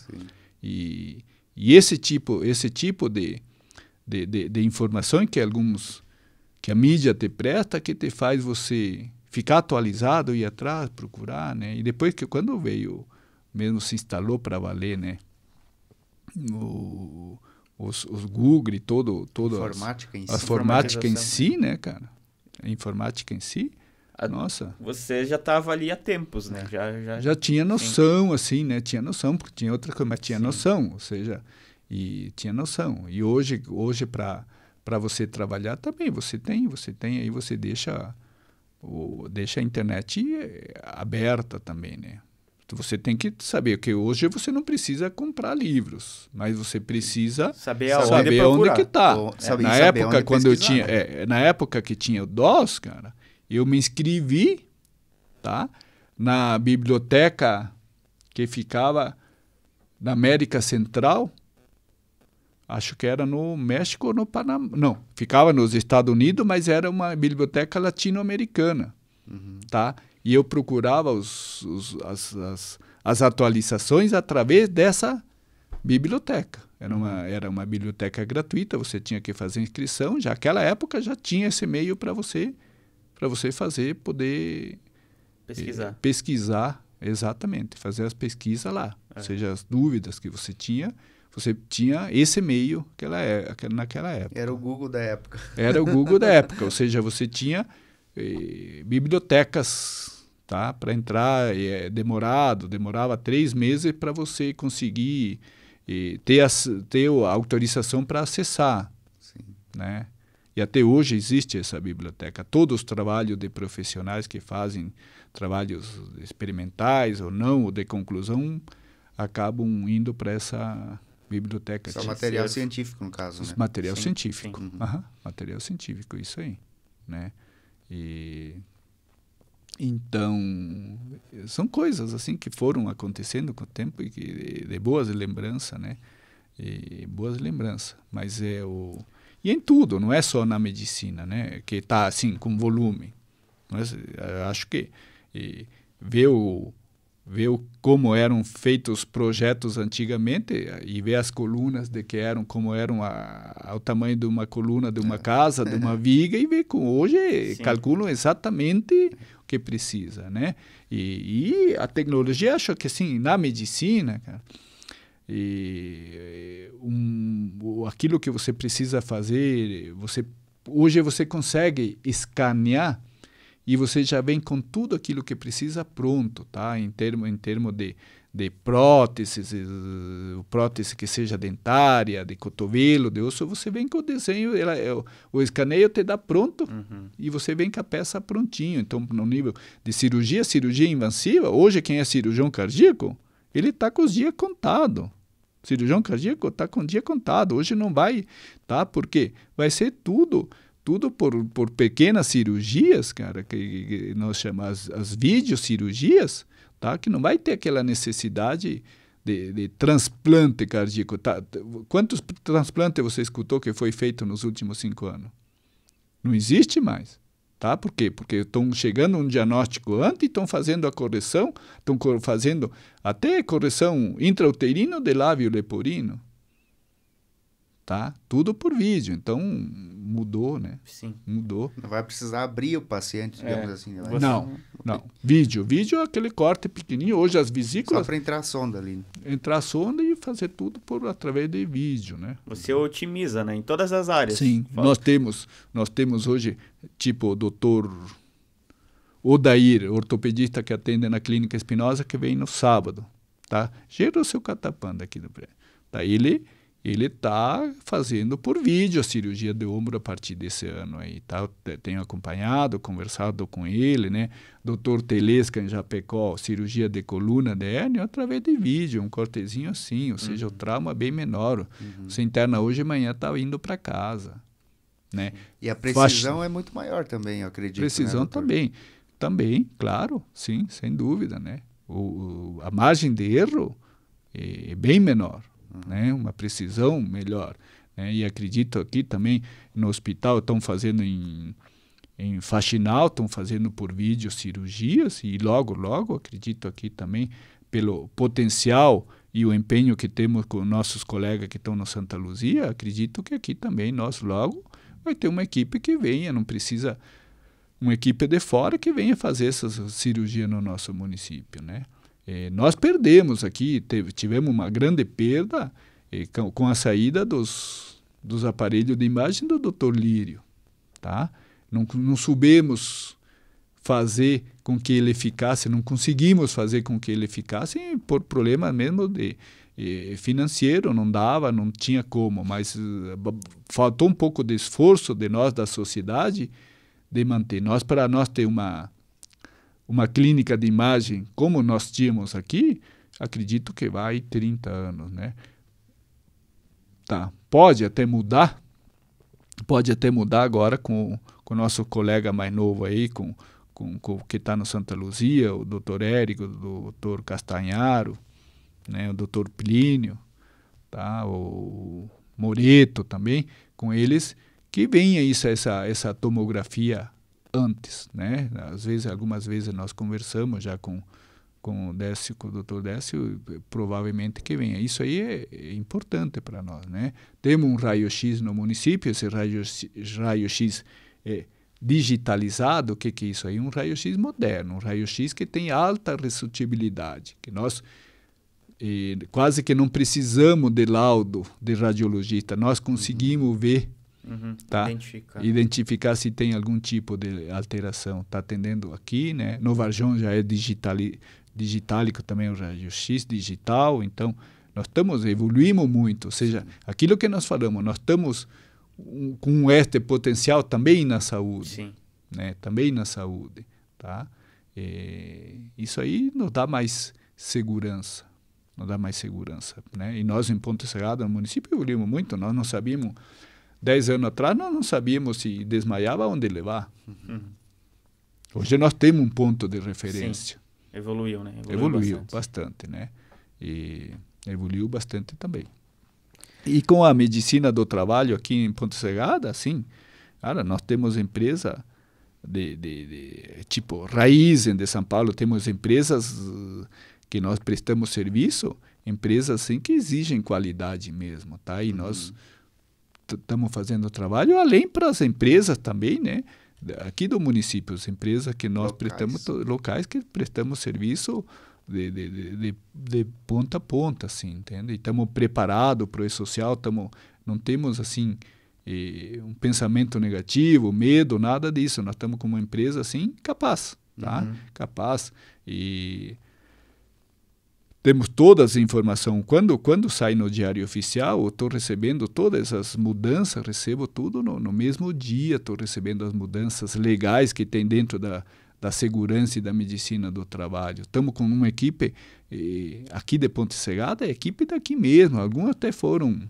E esse tipo de informação que a mídia te presta, que te faz você ficar atualizado, ir atrás, procurar, né? E depois quando veio, mesmo se instalou para valer, né? Os Google e toda a informática em si, né, cara? A informática em si, nossa. Você já estava ali há tempos, né? Já tinha noção, assim, né? Tinha noção, porque tinha outra coisa, mas tinha noção, ou seja, e tinha noção. E hoje para você trabalhar também, você tem, aí você deixa a internet aberta também, né? Você tem que saber que hoje você não precisa comprar livros, mas você precisa saber onde que está. Na época quando eu tinha, na época que tinha o DOS, cara, eu me inscrevi, tá? Na biblioteca que ficava na América Central, acho que era no México ou no Panamá. Não, ficava nos Estados Unidos, mas era uma biblioteca latino-americana, tá? E eu procurava as atualizações através dessa biblioteca. Era uma biblioteca gratuita, você tinha que fazer inscrição. Já naquela época já tinha esse meio para você poder pesquisar, exatamente, fazer as pesquisas lá. Ou seja, as dúvidas que você tinha esse meio naquela época. Era o Google da época. Era o Google da época, ou seja, você tinha bibliotecas, tá? Para entrar demorava 3 meses para você conseguir ter a autorização para acessar. Sim. Né? E até hoje existe essa biblioteca. Todos os trabalhos de profissionais que fazem trabalhos experimentais ou não, ou de conclusão, acabam indo para essa biblioteca. Só material científico, no caso, né? Material científico. Sim. Material científico, isso aí. Né? Então, são coisas assim que foram acontecendo com o tempo e que de boas lembranças, né? Boas lembranças. Mas e em tudo, não é só na medicina, né? Que está assim, com volume. Mas, acho que ver como eram feitos os projetos antigamente e ver as colunas como eram o tamanho de uma coluna de uma casa, de uma viga, e ver como hoje calculam exatamente o que precisa, né? E a tecnologia, acho que assim, na medicina, cara, aquilo que você precisa fazer, hoje você consegue escanear e você já vem com tudo aquilo que precisa pronto, tá? Em termo de próteses, prótese que seja dentária, de cotovelo, de osso, você vem com o desenho, o escaneio te dá pronto e você vem com a peça prontinho. Então, no nível de cirurgia invasiva, hoje quem é cirurgião cardíaco, ele está com os dias contados. Cirurgião cardíaco está com o dia contado. Hoje não vai, tá? Porque vai ser tudo por pequenas cirurgias, cara, que nós chamamos as videocirurgias, tá? Que não vai ter aquela necessidade de transplante cardíaco. Tá? Quantos transplantes você escutou que foi feito nos últimos 5 anos? Não existe mais. Tá? Por quê? Porque estão chegando um diagnóstico antes e estão fazendo a correção, estão fazendo até correção intrauterina de lábio leporino. Tá? Tudo por vídeo. Então, mudou, né? Sim. Mudou. Não vai precisar abrir o paciente, digamos assim. Né? Não. Vídeo é aquele corte pequenininho. Hoje as vesículas... Só para entrar a sonda ali. Entrar a sonda e fazer tudo através de vídeo, né? Você otimiza, né? Em todas as áreas. Sim. Nós temos hoje, tipo, o doutor Odair, ortopedista que atende na Clínica Espinosa, que vem no sábado, tá? Gerou seu catapanda aqui do prédio. Tá? Ele está fazendo por vídeo a cirurgia de ombro a partir desse ano aí, tá? Eu tenho acompanhado, conversado com ele, né? Doutor Telesca em Japecó, cirurgia de coluna de hérnia através de vídeo, um cortezinho assim, ou seja, o trauma é bem menor. Você interna hoje e amanhã está indo para casa, né? E a precisão é muito maior também, eu acredito. Precisão, né, também, claro, sim, sem dúvida, né? A margem de erro é bem menor. Né? Uma precisão melhor, né? E acredito aqui também no hospital estão fazendo em faxinal, estão fazendo por vídeo cirurgias e logo acredito aqui também pelo potencial e o empenho que temos com nossos colegas que estão no Santa Luzia, acredito que aqui também nós logo vai ter uma equipe que venha, não precisa uma equipe de fora que venha fazer essas cirurgias no nosso município, né? Nós perdemos aqui, tivemos uma grande perda com a saída dos aparelhos de imagem do Dr. Lírio. Tá? Não soubemos fazer com que ele ficasse, não conseguimos fazer com que ele ficasse por problema mesmo de financeiro, não dava, não tinha como, mas faltou um pouco de esforço de nós, da sociedade, de manter. Para nós ter uma clínica de imagem como nós tínhamos aqui, acredito que vai 30 anos, né? Tá. Pode até mudar agora com o nosso colega mais novo aí, com que está no Santa Luzia, o doutor Érico, o doutor Castanharo, né? O doutor Plínio, tá? O Moreto também, com eles, que venha essa tomografia antes, né? Algumas vezes nós conversamos já com o Décio, com o doutor Décio, provavelmente que venha. Isso aí é importante para nós, né? Temos um raio-x no município, esse raio-x é digitalizado. O que é isso aí? Um raio-x moderno, um raio-x que tem alta resolutibilidade, que nós quase que não precisamos de laudo de radiologista, nós conseguimos ver tá? Identificar se tem algum tipo de alteração. Está atendendo aqui, né? No Varjão já é digitálico também, o raio-x digital, então nós evoluímos muito, ou seja, aquilo que nós falamos, nós estamos com este potencial também na saúde. Sim. Né? Também na saúde, tá? Isso aí nos dá mais segurança, né? E nós em Ponte Serrada, no município, evoluímos muito, nós não sabíamos, 10 anos atrás, nós não sabíamos se desmaiava onde levar. Hoje nós temos um ponto de referência. Sim. Evoluiu, né? Evoluiu bastante, né? E evoluiu bastante também. E com a medicina do trabalho aqui em Ponte Serrada, sim, cara, nós temos empresa tipo Raizen de São Paulo, temos empresas que nós prestamos serviço, empresas assim que exigem qualidade mesmo, tá? E nós estamos fazendo trabalho além para as empresas também, né? Aqui do município, as empresas que nós prestamos, locais que prestamos serviço de ponta a ponta, assim, entende? E estamos preparados para o social, não temos assim um pensamento negativo, medo, nada disso. Nós estamos como uma empresa assim capaz, tá? Capaz. E temos todas as informações. Quando sai no Diário Oficial, eu estou recebendo todas as mudanças, recebo tudo no mesmo dia, estou recebendo as mudanças legais que tem dentro da segurança e da medicina do trabalho. Estamos com uma equipe aqui de Ponte Serrada, a equipe daqui mesmo. Alguns até foram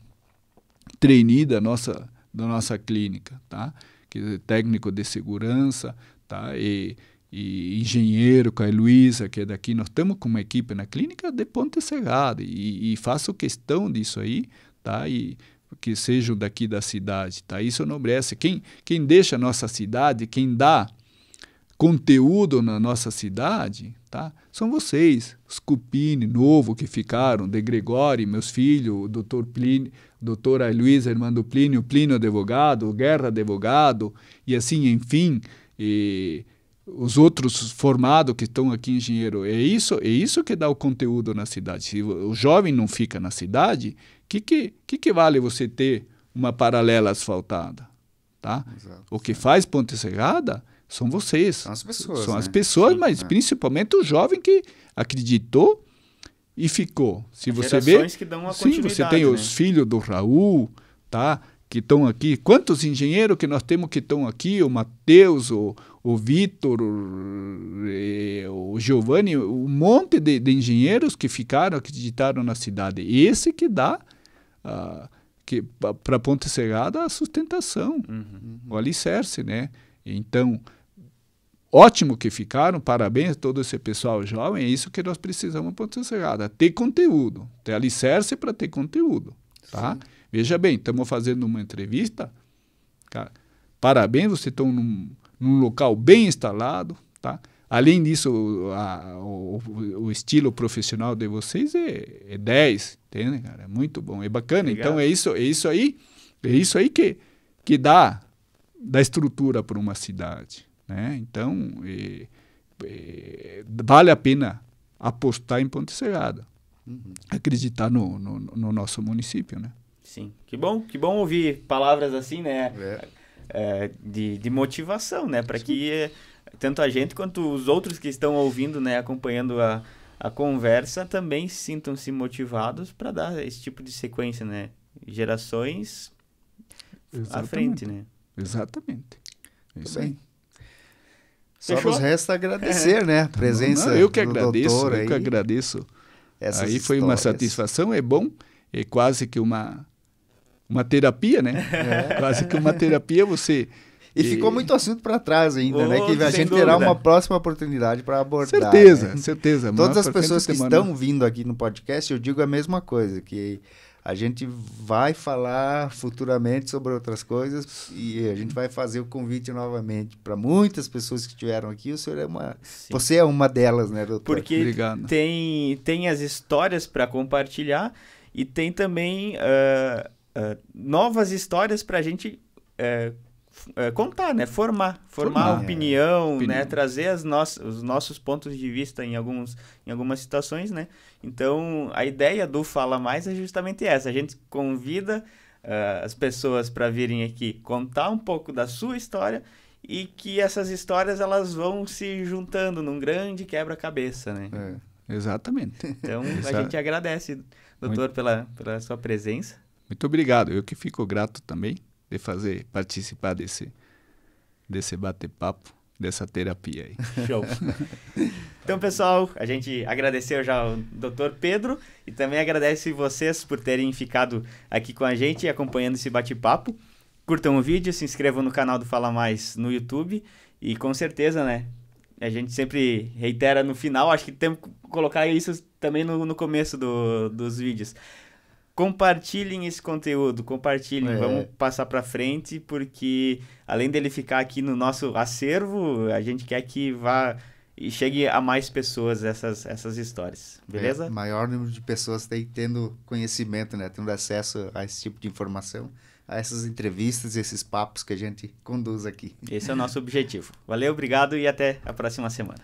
trainee da nossa clínica, tá? Que é técnico de segurança, tá? E engenheiro com a Heloísa, que é daqui. Nós estamos com uma equipe na clínica de Ponte Serrada e faço questão disso aí, tá? E que sejam daqui da cidade, tá? Isso não merece. Quem deixa a nossa cidade, quem dá conteúdo na nossa cidade, tá? São vocês, os Cupini, novo, que ficaram, de Gregório, meus filhos, o doutor Plínio, doutora Heloísa, irmã do Plínio, Plínio advogado, Guerra advogado, e assim, enfim, os outros formados que estão aqui engenheiro. É isso que dá o conteúdo na cidade. Se o jovem não fica na cidade, que vale você ter uma paralela asfaltada? Tá? Exato. O que faz Ponte Serrada são vocês. São as pessoas. São né? as pessoas, Sim, mas principalmente o jovem que acreditou e ficou. Se você vê, que dão uma sim, você tem os filhos do Raul, tá? Que estão aqui. Quantos engenheiros que nós temos que estão aqui? O Matheus, o Vitor, o Giovanni, um monte de engenheiros que ficaram, acreditaram na cidade. Esse que dá para Ponte Serrada a sustentação, o alicerce, né? Então, ótimo que ficaram, parabéns a todo esse pessoal jovem, é isso que nós precisamos para Ponte Serrada, ter conteúdo, ter alicerce para ter conteúdo, tá? Sim. Veja bem, estamos fazendo uma entrevista, cara, parabéns, vocês estão num local bem instalado, tá? Além disso, o estilo profissional de vocês é 10, entende, cara? É muito bom, é bacana. Obrigado. Então, é isso aí que dá estrutura para uma cidade, né? Então, vale a pena apostar em Ponte Serrada, acreditar no nosso município, né? Sim, que bom ouvir palavras assim, né? De motivação, né? Para que tanto a gente quanto os outros que estão ouvindo, né, acompanhando a conversa, também sintam-se motivados para dar esse tipo de sequência, né? Gerações à frente, né? Exatamente. Isso aí. Só nos resta agradecer, né? A presença eu que do agradeço, doutor aí. Eu que agradeço. Essas aí foi histórias. Uma satisfação, é bom, é quase que uma terapia, né? Quase que uma terapia você... E ficou muito assunto para trás ainda, né? Que a gente dúvida. terá uma próxima oportunidade para abordar. Certeza. Todas as pessoas que estão vindo aqui no podcast, eu digo a mesma coisa, que a gente vai falar futuramente sobre outras coisas e a gente vai fazer o convite novamente para muitas pessoas que estiveram aqui. O senhor você é uma delas, né, doutor? Porque Obrigado. Tem as histórias para compartilhar e tem também novas histórias para a gente contar, né? Formar opinião, né? Trazer os nossos pontos de vista em algumas situações, né? Então, a ideia do Fala Mais é justamente essa. A gente convida as pessoas para virem aqui contar um pouco da sua história e que essas histórias elas vão se juntando num grande quebra-cabeça, né? Exatamente. Então, a gente agradece, doutor, pela sua presença. Muito obrigado. Eu que fico grato também de participar desse bate-papo, dessa terapia aí. Show. Então, pessoal, a gente agradeceu já ao Dr. Pedro e também agradece vocês por terem ficado aqui com a gente e acompanhando esse bate-papo. Curtam o vídeo, se inscrevam no canal do Fala Mais no YouTube e com certeza, né? A gente sempre reitera no final, acho que temos que colocar isso também no começo dos vídeos. Compartilhem esse conteúdo, vamos passar para frente, porque além dele ficar aqui no nosso acervo, a gente quer que vá e chegue a mais pessoas essas histórias, beleza? Maior número de pessoas tendo conhecimento, né? Tendo acesso a esse tipo de informação, a essas entrevistas, esses papos que a gente conduz aqui. Esse é o nosso objetivo. Valeu, obrigado e até a próxima semana.